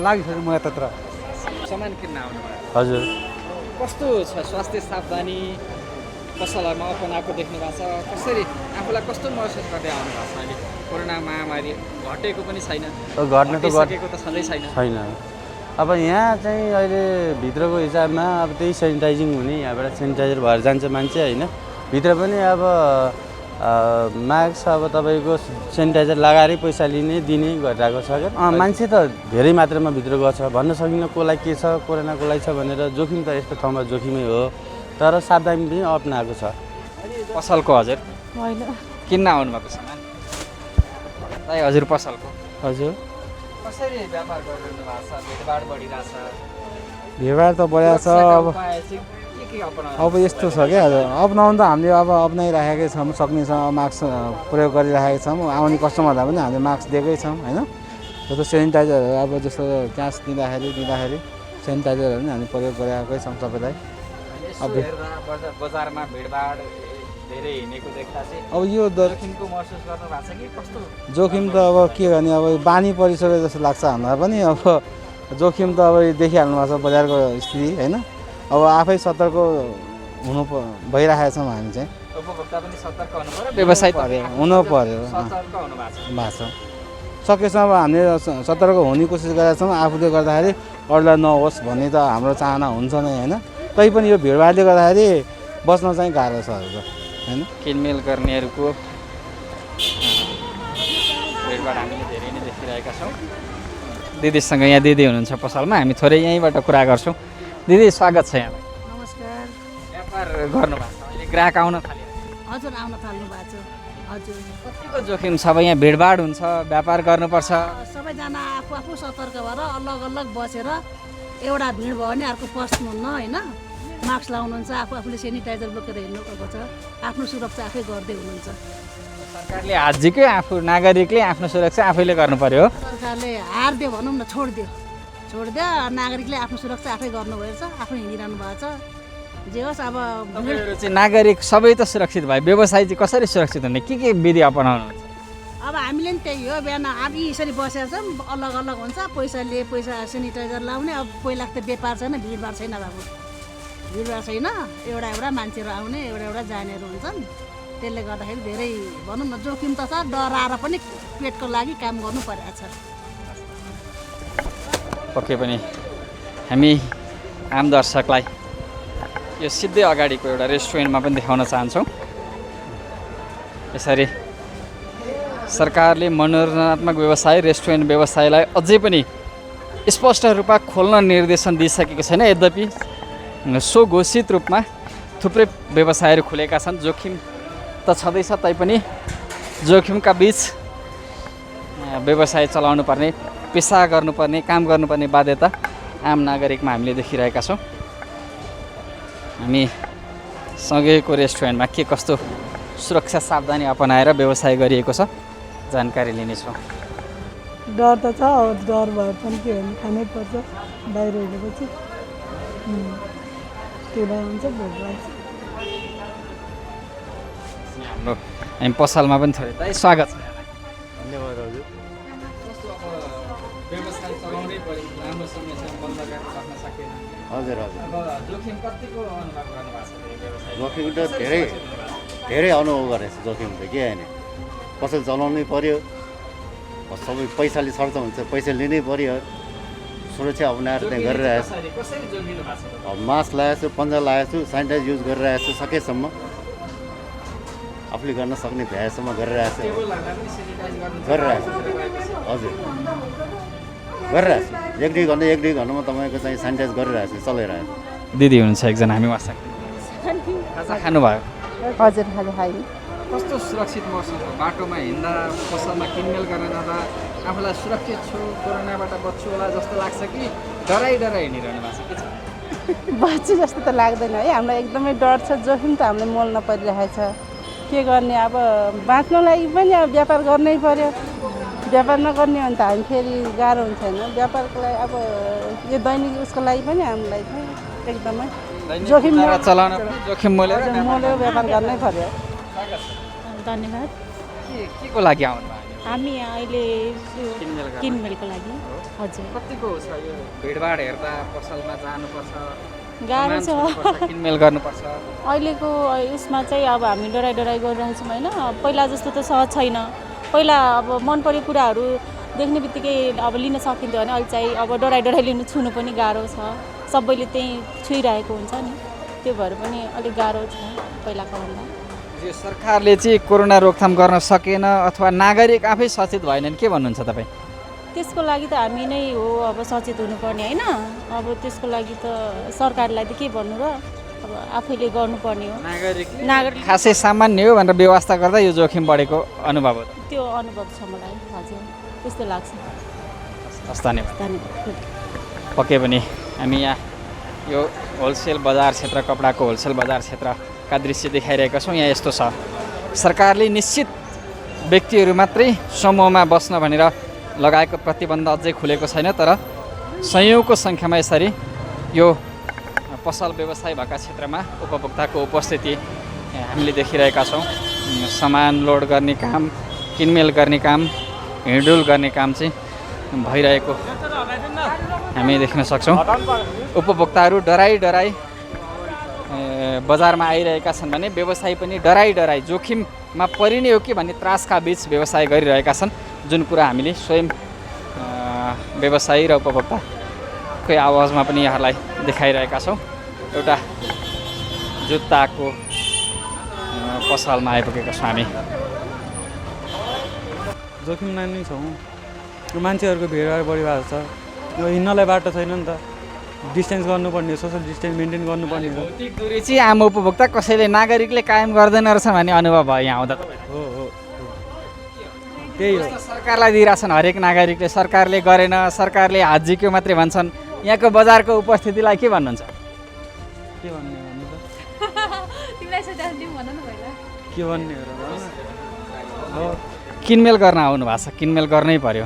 लागिसक्यो। म यतातिर सामान किन्न आउनु हजुर। कस्तो छ स्वास्थ्य सावधानी पसलहरूमा अपनाएको देख्नु भएको छ? कसरी आफूलाई कस्तो महसुस गर्दै आउनु भएको छ? अहिले कोरोना महामारी घटेको पनि छैन, घट्ने त घटेको त सधैँ छैन। अब यहाँ चाहिँ अहिले भित्रको हिसाबमा अब त्यही सेनिटाइजिङ हुने, यहाँबाट सेनिटाइजर भएर जान्छ मान्छे होइन। भित्र पनि अब मास्क अब तपाईँको सेनिटाइजर लगाएरै पैसा दिने गरिरहेको छ क्या। मान्छे त धेरै मात्रामा भित्र गएको छ, भन्न सकिन्न कसलाई के छ, कोरोना कसलाई छ भनेर। जोखिम त यस्तो ठाउँमा जोखिमै हो, तर सावधानी पनि अपनाएको छ। पसलको हजुर होइन किन्न आउनुभएको सामान हजुर पसलको हजुर कसरी व्यापार गरिरहनु भएको छ? भिडभाड बढिरहेछ, भिडभाड त बढिरहेको छ। अब यस्तो छ क्या, अपनाउनु त हामीले अब अपनाइराखेकै छौँ, सक्ने छ। मास्क प्रयोग गरिराखेका छौँ, आउने कस्टमरलाई पनि हामीले मास्क दिएकै छौँ होइन। जस्तो सेनिटाइजरहरू अब जस्तो क्यास दिँदाखेरि सेनिटाइजरहरू पनि हामी प्रयोग गरिरहेकै छौँ सबैलाई। अब बजारमा भिडभाड धेरै हिँडेको देख्दा चाहिँ अब यो जोखिमको महसुस गर्नु भएको छ कि कस्तो? जोखिम त अब के गर्ने, अब बानी परिसक्यो जस्तो लाग्छ हामीलाई पनि। अब जोखिम त अब देखिहाल्नु भएको छ बजारको स्थिति होइन। अब आफै सतर्क भइरहेका छौँ हामी चाहिँ। उपभोक्ता पनि सतर्क हुनु पर्यो, व्यवसाय हुनु पर्यो, सतर्क हुनु भएको छ। सकेसम्म हामीले सतर्क हुने कोसिस गरेका छौँ। आफूले गर्दाखेरि अरूलाई नहोस् भन्ने त हाम्रो चाहना हुन्छ नै होइन। तैपनि यो भिडभाडले गर्दाखेरि बस्न चाहिँ गाह्रो छ होइन। किनमेल गर्नेहरूको भिडभाड हामीले धेरै नै देखिरहेका छौँ। दिदीसँग, यहाँ दिदी हुनुहुन्छ पसलमा, हामी थोरै यहीँबाट कुरा गर्छौँ। दिदी स्वागत छ यहाँलाई। नमस्कार। व्यापार गर्नुभएको छ, अहिले ग्राहक आउन थाल्यो? हजुर आउन थाल्नु भएको छ। हजुर कतिको जोखिम छ? अब यहाँ भिडभाड हुन्छ, व्यापार गर्नुपर्छ, सबैजना आफू आफू सतर्क भएर अलग अलग बसेर एउटा भिड भयो भने अर्को पस्नुहुन्न होइन। मास्क लाउनुहुन्छ, आफूले सेनिटाइजर बोकेर हिँड्नुभएको छ, आफ्नो सुरक्षा आफै गर्दै हुनुहुन्छ। सरकारले हाजिकै आफू नागरिकले आफ्नो सुरक्षा आफैले गर्नु पर्यो। सरकारले हारिदियो भनौँ न, छोडिदियो, नागरिकले आफ्नो सुरक्षा आफै गर्नुभएको छ, आफै हिँडिरहनु भएको छ। जे होस् अब चाहिँ नागरिक सबै त सुरक्षित भयो, व्यवसाय चाहिँ कसरी सुरक्षित हुने, के विधि अपनाउनुहुन्छ? अब हामीले पनि त्यही हो, बिहान हामी यसरी बसेर छौँ, अलग अलग हुन्छ, पैसा सेनिटाइजर लाउने। अब पहिला त व्यापार छैन, भिडभाड छैन बाबु, भिडभाड छैन। एउटा मान्छेहरू आउने, एउटा जानेहरू हुन्छन्। त्यसले गर्दाखेरि धेरै भनौँ न जोखिम त छ, डराएर पनि पेटको लागि काम गर्नु परेको छ। पक्कै पनि हामी आम दर्शकलाई यो सिधै अगाडिको एउटा रेस्टुरेन्टमा पनि देखाउन चाहन्छौँ। यसरी सरकारले मनोरञ्जनात्मक व्यवसाय रेस्टुरेन्ट व्यवसायलाई अझै पनि स्पष्ट रूपमा खोल्न निर्देशन दिइसकेको छैन। यद्यपि स्वघोषित रूपमा थुप्रै व्यवसायहरू खुलेका छन्। जोखिम त छँदैछ, तैपनि जोखिमका बिच व्यवसाय चलाउनु पर्ने, पेसा गर्नुपर्ने, काम गर्नुपर्ने बाध्यता आम नागरिकमा हामीले देखिरहेका छौँ। हामी सँगैको रेस्टुरेन्टमा के कस्तो सुरक्षा सावधानी अपनाएर व्यवसाय गरिएको छ जानकारी लिनेछौँ। डर त छ, डर भए पनि के भन्नु, खानै पर्छ बाहिर हिँडेपछि। त्यो हुन्छ, भोक लाग्छ। हाम्रो हामी पसलमा पनि थोरै दाइ स्वागत छ। धन्यवाद हजुर। व्यवसाय चलाउनै पर्यो, राम्रो समयसम्म बन्द गरेर राख्न सकेन। हजुर हजुर। अब जोखिम कतिको अनुभव गर्नुभएको छ व्यवसाय? जोखिम त धेरै अनुभव गरेको छ। जोखिम त के होइन, पसल चलाउनै पर्यो, सबै पैसाले खर्च हुन्छ, पैसा लिनै पर्यो, सुरक्षा अपनाएर त्यहाँ गरिरहेको छु। कसरी जोगिनु भएको छ? अब मास्क लगाएको छु, पन्जा लगाएको छु, सेनिटाइज युज गरिरहेको छु, सकेसम्म आफूले गर्न सक्ने भ्याएसम्म गरिरहेको छु। गरिरहेको छु हजुर, गरिरहेको छु। एक दुई घन्टामा तपाईँको चाहिँ सेनिटाइज गरिरहेको छु, चलाइरहेको छु। दिदी हुनुहुन्छ एकजना, हामी उहाँसँग खाजा खानुभयो? हजुर, खाजा खाएँ। कस्तो सुरक्षित महसुस हो बाटोमा हिँड्दा, पसलमा किनमेल गर्न जाँदा? आफूलाई सुरक्षित छु, कोरोनाबाट बच्छु होला जस्तो लाग्छ कि डराइ हिँडिरहनु भएको छ? के छ? बच्छु जस्तो त लाग्दैन है, हामीलाई एकदमै डर छ। जोखिम त हामीले मोल्न परिरहेको छ। के गर्ने, अब बाँच्न लागि पनि अब व्यापार गर्नै पर्यो। व्यापार नगर्ने भने त हामी फेरि गाह्रो हुन्छ होइन। व्यापारको लागि अब यो दैनिक उसको लागि पनि हामीलाई चाहिँ एकदमै जोखिम चलाउन जोखिम मोलेर व्यापार गर्नै पर्यो। धन्यवाद। के को लागि आउनुभयो? हामी अहिले किनमेलको लागि। हजुर। कतिको छ यो भिडभाड हेर्दा? पसलमा जानुपर्छ, गाह्रो छ, किनमेल गर्नुपर्छ। अहिलेको उसमा चाहिँ अब हामी डराइ गरिरहेको छौँ होइन। पहिला जस्तो त सहज छैन। पहिला अब मन परेको कुराहरू देख्ने बित्तिकै अब लिन सकिन्थ्यो भने अहिले चाहिँ अब डराइ लिनु छुनु पनि गाह्रो छ। सबैले त्यही छुइरहेको हुन्छ नि, त्यो भएर पनि अलिक गाह्रो छ पहिलाको भन्दा। यो सरकारले चाहिँ कोरोना रोकथाम गर्न सकेन अथवा नागरिक आफै सचेत भएनन्, के भन्नुहुन्छ तपाईँ? त्यसको लागि त हामी नै हो अब सचेत हुनुपर्ने होइन। अब त्यसको लागि त सरकारलाई त के भन्नु र, अब आफैले गर्नुपर्ने हो। नागरिक खासै सामान्य हो भनेर व्यवस्था गर्दा यो जोखिम बढेको अनुभव हो? त्यो अनुभव छ मलाई। हजुर, त्यस्तो लाग्छ। हस्, धन्यवाद। धन्यवाद। पक्कै पनि हामी यहाँ यो होलसेल बजार क्षेत्र, कपडाको होलसेल बजार क्षेत्रका दृश्य देखाइरहेका छौँ। यहाँ यस्तो छ, सरकारले निश्चित व्यक्तिहरू मात्रै समूहमा बस्न भनेर लगाएको प्रतिबन्ध अझै खुलेको छैन, तर सयौँको सङ्ख्यामा यसरी यो पसल व्यवसाय भएका क्षेत्रमा उपभोक्ताको उपस्थिति हामीले देखिरहेका छौँ। सामान लोड गर्ने काम, किनमेल गर्ने काम, हिँडडुल गर्ने काम चाहिँ भइरहेको हामी देख्न सक्छौँ। उपभोक्ताहरू डराइ बजारमा आइरहेका छन् भने व्यवसायी पनि डराइ जोखिममा परिने हो कि भन्ने त्रासका बिच व्यवसाय गरिरहेका छन्, जुन कुरा हामीले स्वयं व्यवसायी र उपभोक्ताकै आवाजमा पनि यहाँलाई देखाइरहेका छौँ। एउटा जुत्ताको पसलमा आइपुगेका छौँ हामी। जोखिममा नै छौँ। यो मान्छेहरूको भिडभाड बढिरहेको छ। यो हिँड्नलाई बाटो छैन नि त, डिस्टेन्स गर्नुपर्ने, सोसल डिस्टेन्स मेन्टेन गर्नुपर्ने। भौतिक दूरी चाहिँ आम उपभोक्ता कसैले नागरिकले कायम गर्दैन रहेछ भन्ने अनुभव भयो यहाँ आउँदा? हो त्यही हो। सरकारलाई दिइरहेछन् हरेक नागरिकले, सरकारले गरेन, सरकारले हात झिक्यो मात्रै भन्छन्। यहाँको बजारको उपस्थितिलाई के भन्नुहुन्छ? के भन्ने भन्नु त, के भन्ने हो र। किनमेल गर्न आउनु भएको छ, किनमेल गर्नै पर्यो,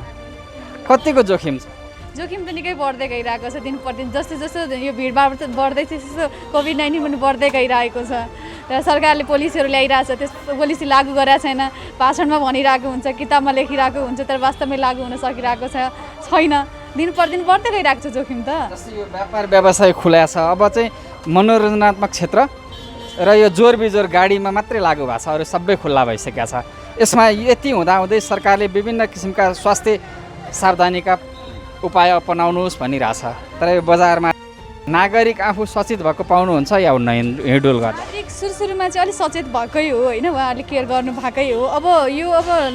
कतिको जोखिम छ? जोखिम त निकै बढ्दै गइरहेको छ दिन प्रतिदिन। जस्तो जस्तो यो भिडभाड बढ्दै छ त्यस्तो कोभिड-19 पनि बढ्दै गइरहेको छ। र सरकारले पोलिसीहरू ल्याइरहेछ, त्यस पोलिसी लागू गरेको छैन। भाषणमा भनिरहेको हुन्छ, किताबमा लेखिरहेको हुन्छ, तर वास्तवमै लागू हुन सकिरहेको छैन। दिन प्रतिदिन बढ्दै गइरहेको छ जोखिम त। जस्तै यो व्यापार व्यवसाय खुला छ, अब चाहिँ मनोरञ्जनात्मक क्षेत्र र यो जोर बिजोर गाडीमा मात्रै लागु भएको छ, अरू सबै खुल्ला भइसकेका छ। यसमा यति हुँदाहुँदै सरकारले विभिन्न किसिमका स्वास्थ्य सावधानीका उपाय अपनाउनुहोस् भनिरहेछ, तर यो बजारमा नागरिक आफू सचेत भएको पाउनुहुन्छ या हुन्न हिँडडुल गर्दा? नागरिक सुरुमा चाहिँ अलिक सचेत भएकै हो होइन, उहाँहरूले केयर गर्नु भएकै हो। अब यो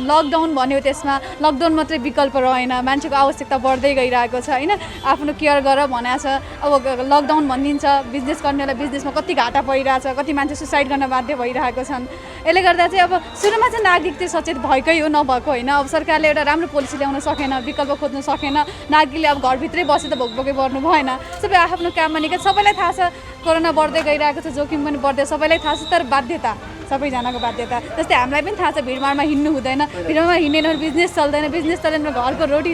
लकडाउन भन्यो, त्यसमा लकडाउन मात्रै विकल्प रहेन, मान्छेको आवश्यकता बढ्दै गइरहेको छ होइन। आफ्नो केयर गर भनेको छ। अब लकडाउन भनिदिन्छ, बिजनेस गर्नेलाई बिजनेसमा कति घाटा परिरहेछ, कति मान्छे सुसाइड गर्न बाध्य भइरहेको छन्। यसले गर्दा चाहिँ अब सुरुमा चाहिँ नागरिक चाहिँ सचेत भएकै हो, नभएको होइन। अब सरकारले एउटा राम्रो पोलिसी ल्याउन सकेन, विकल्प खोज्न सकेन, नागरिकले अब घरभित्रै बसेर भोकभोकै पर्नु भएन। सबै आफ्नो काममा निकै सबैलाई थाहा छ कोरोना बढ्दै गइरहेको छ, जोखिम पनि बढ्दै, सबैलाई थाहा छ। तर बाध्यता, सबैजनाको बाध्यता। जस्तै हामीलाई पनि थाहा छ भिडभाडमा हिँड्नु हुँदैन, भिडभाडमा हिँडेन भने बिजनेस चल्दैन, बिजनेस चलेन भने घरको रोटी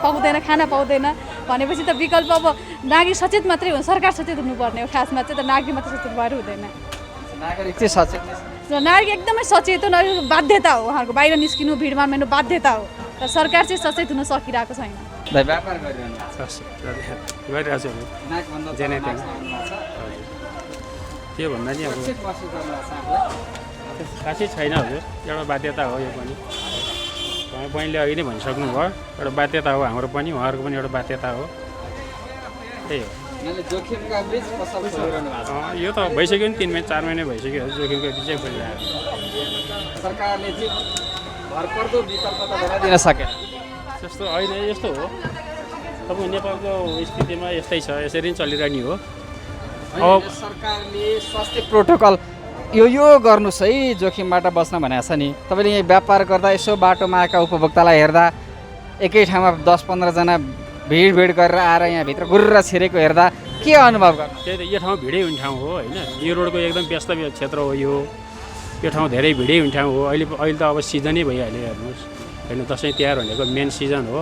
पाउँदैन, खाना पाउँदैन भनेपछि त विकल्प अब नागरिक सचेत मात्रै हो, सरकार सचेत हुनुपर्ने हो खासमा चाहिँ, त नागरिक मात्रै सचेत भएर हुँदैन। नागरिक चाहिँ सचेत, नागरिक एकदमै सचेत हो, बाध्यता हो, उहाँहरूको बाहिर निस्किनु भिडभाडमा हिँड्नु बाध्यता हो, तर सरकार चाहिँ सचेत हुन सकिरहेको छैन। व्यापार गरिरहेको छु जेने त्यो भन्दा नि अब खासै छैन हजुर, एउटा बाध्यता हो यो पनि। बहिनीले अघि नै भनिसक्नुभयो, एउटा बाध्यता हो हाम्रो पनि, उहाँहरूको पनि एउटा बाध्यता हो। त्यही हो, यो त भइसक्यो नि 3 महिना 4 महिना भइसक्यो, जोखिमको बिचै खोलिरहेको। सरकारले चाहिँ भरपर्दो विकल्प त दिन सकेन जस्तो होइन, यस्तो हो अब नेपालको स्थितिमा यस्तै छ, यसरी नै चलिरहने हो। अब सरकारले स्वास्थ्य प्रोटोकल यो गर्नुहोस् है जोखिमबाट बस्न भनेको छ नि। तपाईँले यहाँ व्यापार गर्दा यसो बाटोमा आएका उपभोक्तालाई हेर्दा एकै ठाउँमा 10-15 जना भिड गरेर आएर यहाँभित्र गुर्र छिरेको हेर्दा के अनुभव गर्नु? त्यही त, यो ठाउँ भिडै हुने ठाउँ हो होइन, यो रोडको एकदम व्यस्त क्षेत्र हो यो ठाउँ धेरै भिडै हुने ठाउँ हो। अहिले त अब सिजनै भइहाल्यो हेर्नुहोस् होइन, दसैँ तिहार भनेको मेन सिजन हो।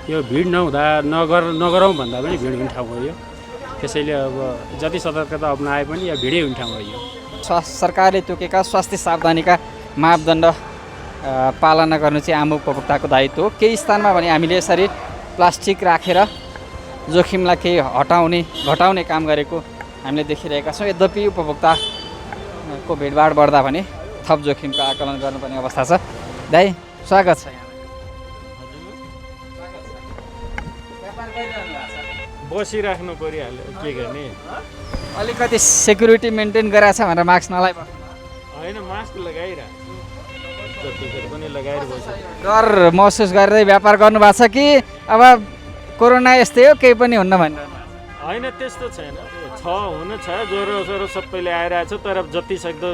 यो भिड नहुँदा नगरौँ भन्दा पनि भिड हुने ठाउँ हो यो। त्यसैले अब जति सतर्कता अप्नाए पनि या भिडै हुने ठाउँ हो यो। सरकारले तोकेका स्वास्थ्य सावधानीका मापदण्ड पालना गर्नु चाहिँ आम उपभोक्ताको दायित्व हो। केही स्थानमा भने हामीले यसरी प्लास्टिक राखेर जोखिमलाई केही घटाउने काम गरेको हामीले देखिरहेका छौँ। यद्यपि उपभोक्ताको भिडभाड बढ्दा भने थप जोखिमको आकलन गर्नुपर्ने अवस्था छ। दाइ स्वागत छ। बसिराख्नु परिहाल्यो, के गर्ने। अलिकति सेक्युरिटी मेन्टेन गरेको छ भनेर मास्क नलाइ होइन, मास्क लगाइरहेको पनि लगाएर बस्छ। डर महसुस गरेर व्यापार गर्नुभएको छ कि अब कोरोना यस्तै हो केही पनि हुन्न भनेर? होइन, त्यस्तो छैन, हुन छ, ज्वरो सबैले आइरहेको छ, तर जति सक्दो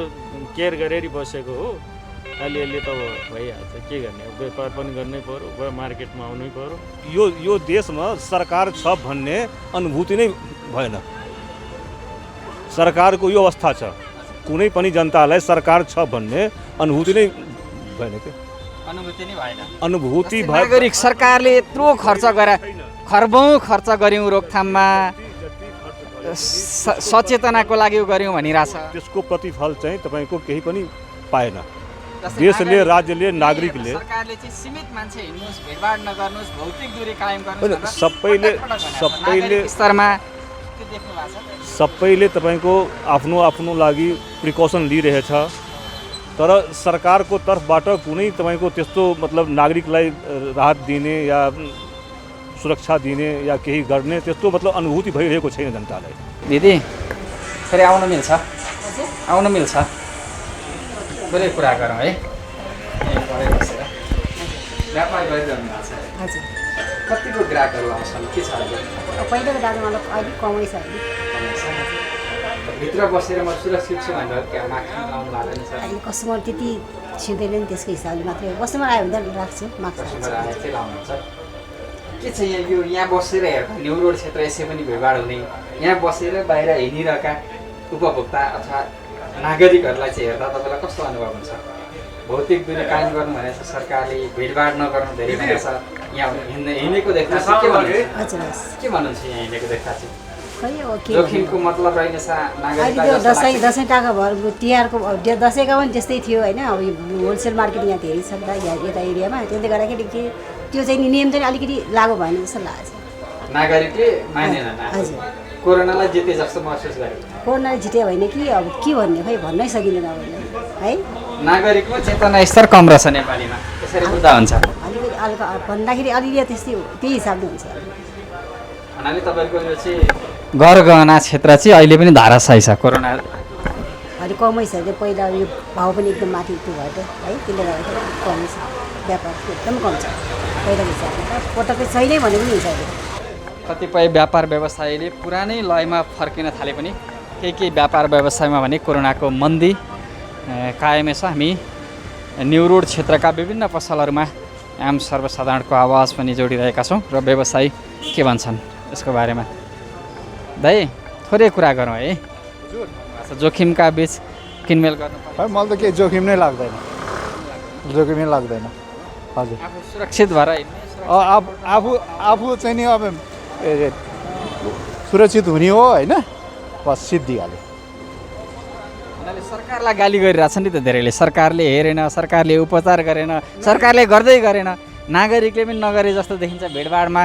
केयर गरेर बसेको हो। अलिअलि त भइहाल्छ, के गर्ने, व्यापार पनि गर्नै पर्यो, मार्केटमा आउनै पर्यो। यो देशमा सरकार छ भन्ने अनुभूति नै भएन। सरकारको यो अवस्था छ, कुनै पनि जनतालाई सरकार छ भन्ने अनुभूति नै भएन। त्यो अनुभूति नागरिक सरकारले यत्रो खर्च गरे, खर्बौँ खर्च गऱ्यौँ रोकथाममा, सचेतनाको लागि गऱ्यौँ भनिरहेछ। त्यसको प्रतिफल चाहिँ तपाईँको केही पनि पाएन। देशले, राज्यले, नागरिकले सरकारले चाहिँ सीमित मान्छे हिँड्नुहोस्, भिडभाड नगर्नुहोस्, भौतिक दूरी कायम गर्नुहोस्, सबैले स्तरमा सबैले तपाईँको आफ्नो लागि प्रिकसन लिइरहेछ, तर सरकारको तर्फबाट कुनै तपाईँको त्यस्तो मतलब नागरिकलाई राहत दिने या सुरक्षा दिने या केही गर्ने त्यस्तो मतलब अनुभूति भइरहेको छैन जनतालाई। दिदी फेरि आउन मिल्छ, आउन मिल्छ, थोरै कुरा गरौँ है। व्यापार गरिरहनु भएको छ हजुर, कतिको ग्राहकहरू आउँछन्, के छ अहिले? पहिलाको दाजुमालाई अलिक कमै छ, भित्र बसेर म सुरक्षित छु भनेर मास्क लाउनु भएको छ। अहिले कस्टमर त्यति छिँदैन नि, त्यसको हिसाबले मात्रै कस्टमर आयो भने त राख्छु मास्क चाहिँ लाउनुहुन्छ। के छ यहाँ बसेर हेर्दा न्यु रोड क्षेत्र यसै पनि भिडभाड हुने, यहाँ बसेर बाहिर हिँडिरहेका उपभोक्ता अथवा नागरिकहरूलाई चाहिँ हेर्दा तपाईँलाई कस्तो अनुभव हुन्छ? भौतिक दूरी कायम गर्नु भनेको छ सरकारले, भिडभाड नगर्नु धेरै भनेको छ, यहाँ हिँडेको देख्दा चाहिँ के भन्नुहुन्छ यहाँ हिँडेको देख्दा चाहिँ? जोखिमको मतलब रहेनछ नागरिकलाई। दसैँ टाका भयो, तिहारको दसैँका पनि त्यस्तै थियो होइन। अब होलसेल मार्केट यहाँ धेरै छ यता एरियामा, त्यसले गर्दाखेरि त्यो चाहिँ नियम चाहिँ अलिकति लागु भएन जस्तो लाग्छ। नागरिकले मानेन। हजुर, कोरोनालाई जिते जस्तो महसुस गरे? कोरोनाले जित्यो भने कि अब के भन्ने खै भन्नै सकिँदैन अब है। नागरिकको चेतना स्तर कम रहेछ नेपालीमा, त्यसरी बुझ्दा हुन्छ। अलिकति हल्का भन्दाखेरि अलिअलि त्यस्तै त्यही हिसाबले हुन्छ। भन्नाले तपाईँको यो चाहिँ गरगहना क्षेत्र चाहिँ अहिले पनि धाराशायी छ कोरोना। अलिक कमै छ, त्यो पहिला यो भाउ पनि एकदम माथि त्यो भयो है, त्यसले गर्दाखेरि कमै छ, व्यापार एकदम कम छ पहिलाको हिसाबमा। पटक्कै छैन भने पनि हुन्छ अहिले। कतिपय व्यापार व्यवसायीले पुरानै लयमा फर्किन थाले पनि केही व्यापार व्यवसायमा भने कोरोनाको मन्दी कायमै छ। हामी न्यु रोड क्षेत्रका विभिन्न पसलहरूमा आम सर्वसाधारणको आवाज पनि जोडिरहेका छौँ र व्यवसायी के भन्छन् यसको बारेमा। दाइ थोरै कुरा गरौँ है, जोखिमका बिच किनमेल गर्नु है। मलाई त केही जोखिम नै लाग्दैन, जोखिमै लाग्दैन। हजुर आफू सुरक्षित भएर आफू चाहिँ नि अब सुरक्षित हुने हो होइन, बस सिद्धिहाल्यो। सरकारलाई गाली गरिरहेछ नि त धेरैले, सरकारले हेरेन, सरकारले उपचार गरेन, सरकारले गर्दै गरेन, नागरिकले पनि नगरे जस्तो देखिन्छ। भिडभाडमा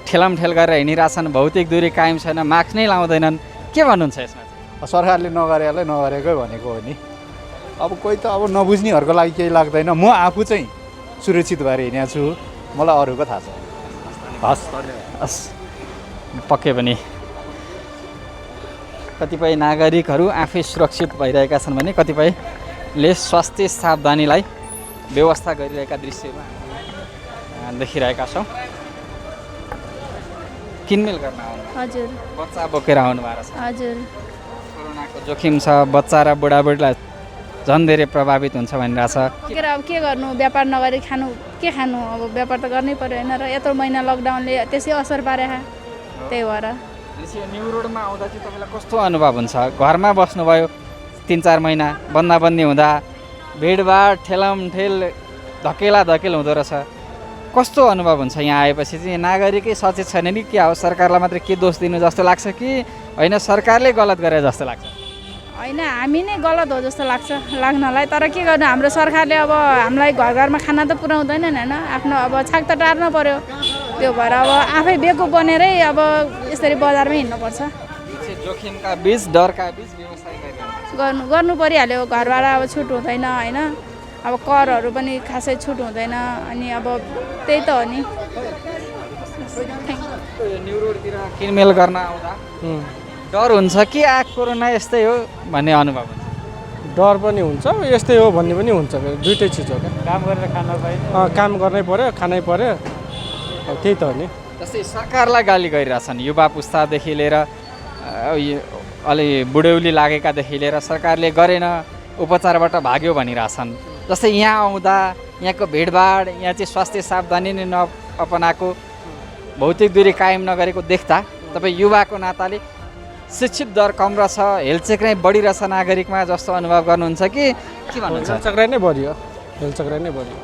ठेलमठेल गरेर हिँडिरहेछन्, भौतिक दूरी कायम छैन, मास्क नै लाउँदैनन्। के भन्नुहुन्छ यसमा? सरकारले नगरेलाई नगरेकै भनेको हो नि। अब कोही त अब नबुझ्नेहरूको लागि केही लाग्दैन। म आफू चाहिँ सुरक्षित भएर हिँडेको छु, मलाई अरूको थाहा छ। हस् हस् पक्कै पनि कतिपय नागरिकहरू आफै सुरक्षित भइरहेका छन् भने कतिपयले स्वास्थ्य सावधानीलाई व्यवस्था गरिरहेका दृश्यमा देखिरहेका छौँ। किनमेल गर्न आउनु, हजुर, बच्चा बोकेर आउनु भएको छ। हजुर, कोरोनाको जोखिम छ, बच्चा र बुढाबुढीलाई झन् धेरै प्रभावित हुन्छ भनिरहेछ। अब के गर्नु, व्यापार नगरी खानु के खानु, अब व्यापार त गर्नै पर्यो होइन। र यत्रो महिना लकडाउनले त्यसै असर पारे, त्यही भएर। न्यु रोडमा आउँदा चाहिँ तपाईँलाई कस्तो अनुभव हुन्छ? घरमा बस्नुभयो 3-4 महिना, बन्दाबन्दी हुँदा भिडभाड ठेलमठेल धकेला धकेल हुँदो रहेछ, कस्तो अनुभव हुन्छ? यहाँ आएपछि चाहिँ नागरिकै सचेत छैन नि, के हो सरकारलाई मात्रै के दोष दिनु जस्तो लाग्छ कि होइन सरकारले गलत गरे जस्तो लाग्छ? होइन, हामी नै गलत हो जस्तो लाग्नलाई। तर के गर्नु, हाम्रो सरकारले अब हामीलाई घर घरमा खाना त पुर्याउँदैनन् होइन, आफ्नो अब छाक त टार्नु पर्यो। त्यो भएर अब आफै बेकुफ बनेरै अब यसरी बजारमै हिँड्नुपर्छ। जोखिमका बिच डरका बिच व्यवसाय गर्नु परिहाल्यो। घरबाट अब छुट हुँदैन होइन, अब करहरू पनि खासै छुट हुँदैन, अनि अब त्यही त हो नि। न्यु रोडतिर किनमेल गर्न आउँदा डर हुन्छ कि कोरोना यस्तै हो भन्ने अनुभव हुन्छ? डर पनि हुन्छ, यस्तै हो भन्ने पनि हुन्छ। दुइटै चिज हो क्या, काम गरेर खान पाइयो, काम गर्नै पर्यो, खानै पर्यो, त्यही त हो नि। जस्तै सरकारलाई गाली गरिरहेछन् युवा पुस्तादेखि लिएर अलि बुढौली लागेकादेखि लिएर सरकारले गरेन, उपचारबाट भाग्यो भनिरहेछन्। जस्तै यहाँ आउँदा यहाँको भिडभाड, यहाँ चाहिँ स्वास्थ्य सावधानी नै नअपनाएको, भौतिक दूरी कायम नगरेको देख्दा तपाईँ युवाको नाताले शिक्षित दर कम रहेछ, हेलचेक नै बढिरहेछ नागरिकमा जस्तो अनुभव गर्नुहुन्छ कि के भन्नुहुन्छ? हेलचक्राइ नै बढ्यो, हेलचक्राइ नै बढ्यो।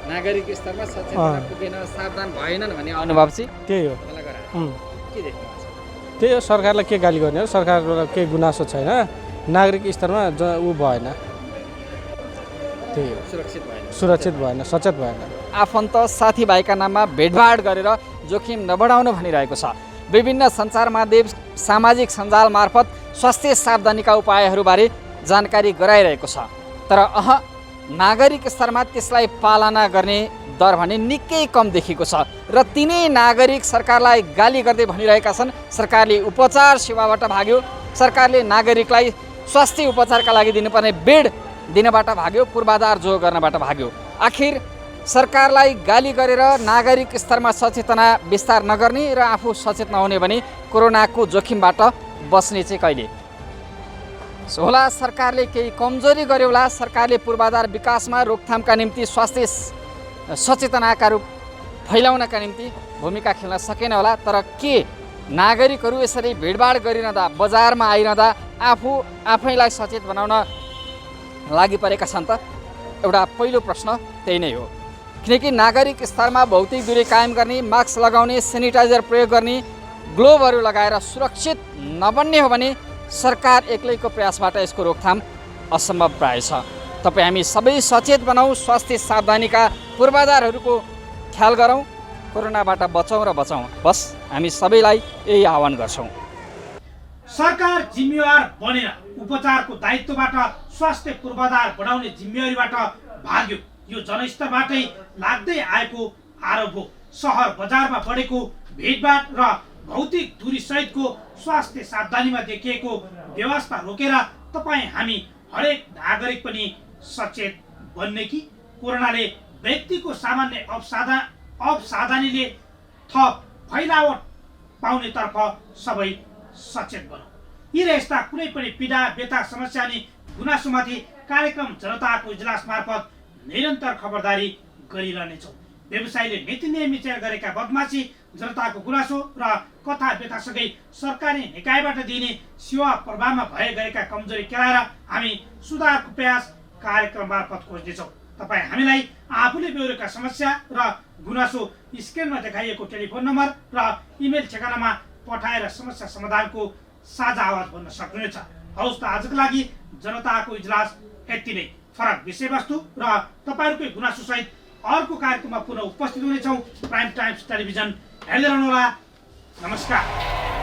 नागरिक स्तरमा सचेतना पुगेन, सावधान भएनन् भन्ने अनुभव चाहिँ त्यही हो। के देख्नुहुन्छ? त्यही हो, सरकारलाई के गाली गर्ने हो, सरकारबाट केही गुनासो छैन, नागरिक स्तरमा ऊ भएन, त्यही हो, सुरक्षित भएन, सचेत भएन। आफन्त साथीभाइका नाममा भेटभाड गरेर जोखिम नबढाउनु भनिरहेको छ। विभिन्न सञ्चार माध्यम सामाजिक सञ्जाल मार्फत स्वास्थ्य सावधानीका उपायहरूबारे जानकारी गराइरहेको छ। तर नागरिक स्तरमा त्यसलाई पालना गर्ने दर भने निकै कम देखिएको छ र तिनै नागरिक सरकारलाई गाली गर्दै भनिरहेका छन् सरकारले उपचार सेवाबाट भाग्यो, सरकारले नागरिकलाई स्वास्थ्य उपचारका लागि दिनुपर्ने बेड दिनबाट भाग्यो, पूर्वाधार जो गर्नबाट भाग्यो। आखिर सरकारलाई गाली गरेर नागरिक स्तरमा सचेतना विस्तार नगर्ने र आफू सचेत नहुने भने कोरोनाको जोखिमबाट बस्ने चाहिँ कहिले होला? सरकारले केही कमजोरी गर्यो होला, सरकारले पूर्वाधार विकासमा रोकथामका निम्ति स्वास्थ्य सचेतनाका रूप फैलाउनका निम्ति भूमिका खेल्न सकेन होला। तर के नागरिकहरू यसरी भिडभाड गरिरहँदा, बजारमा आइरहँदा आफैलाई सचेत बनाउन लागि परेका छन् त? एउटा पहिलो प्रश्न त्यही नै हो। किनकि नागरिक स्तरमा भौतिक दूरी कायम गर्ने, मास्क लगाउने, सेनिटाइजर प्रयोग गर्ने, ग्लोभहरू लगाएर सुरक्षित नबन्ने हो भने सरकार एक्लैको प्रयासबाट यसको रोकथाम असम्भव प्राय छ। तपाईँ हामी सबै सचेत बनाऊ, स्वास्थ्य सावधानीका पूर्वाधारहरूको ख्याल गरौँ, कोरोनाबाट बचौँ र बचाउँ। बस हामी सबैलाई यही आह्वान गर्छौँ। सरकार जिम्मेवार बनेर उपचारको दायित्वबाट स्वास्थ्य पूर्वाधार बढाउने जिम्मेवारीबाट भाग्यो। यो जनस्तरबाटै लाग्दै आएको आरोप हो। सहर बजारमा बढेको भिडभाड र भौतिक दूरी सहितको स्वास्थ्य सावधानीमा देखिएको व्यवस्था रोकेर तपाईँ हामी हरेक नागरिक पनि सचेत बन्ने कि कोरोनाले व्यक्तिको सामान्य अवसावधानीले थप फैलावट पाउनेतर्फ सबै सचेत बनौँ। यी र यस्ता कुनै पनि पीडा व्यथा समस्या अनि गुनासोमाथि कार्यक्रम जनताको इजलास मार्फत निरन्तर खबरदारी गरिरहनेछौँ। व्यवसायीले नीति नियम मिचेर गरेका बदमासी, जनताको गुनासो र कथा व्यथासँगै सरकारी निकायबाट दिने सेवा प्रभावमा भए गरेका कमजोरी केलाएर हामी सुधारको प्रयास कार्यक्रम मार्फत खोज्नेछौँ। तपाईँ हामीलाई आफूले बेहोरेका समस्या र गुनासो स्क्रिनमा देखाइएको टेलिफोन नम्बर र इमेल ठेगानामा पठाएर समस्या समाधानको साझा आवाज भन्न सक्नुहुनेछ। हवस् त आजको लागि जनताको इजलास यति नै। फरक विषयवस्तु र तपाईँहरूकै गुनासो सहित अर्को कार्यक्रममा पुनः उपस्थित हुनेछौँ। प्राइम टाइम्स टेलिभिजन हेर्दै रहनुहोला। नमस्कार।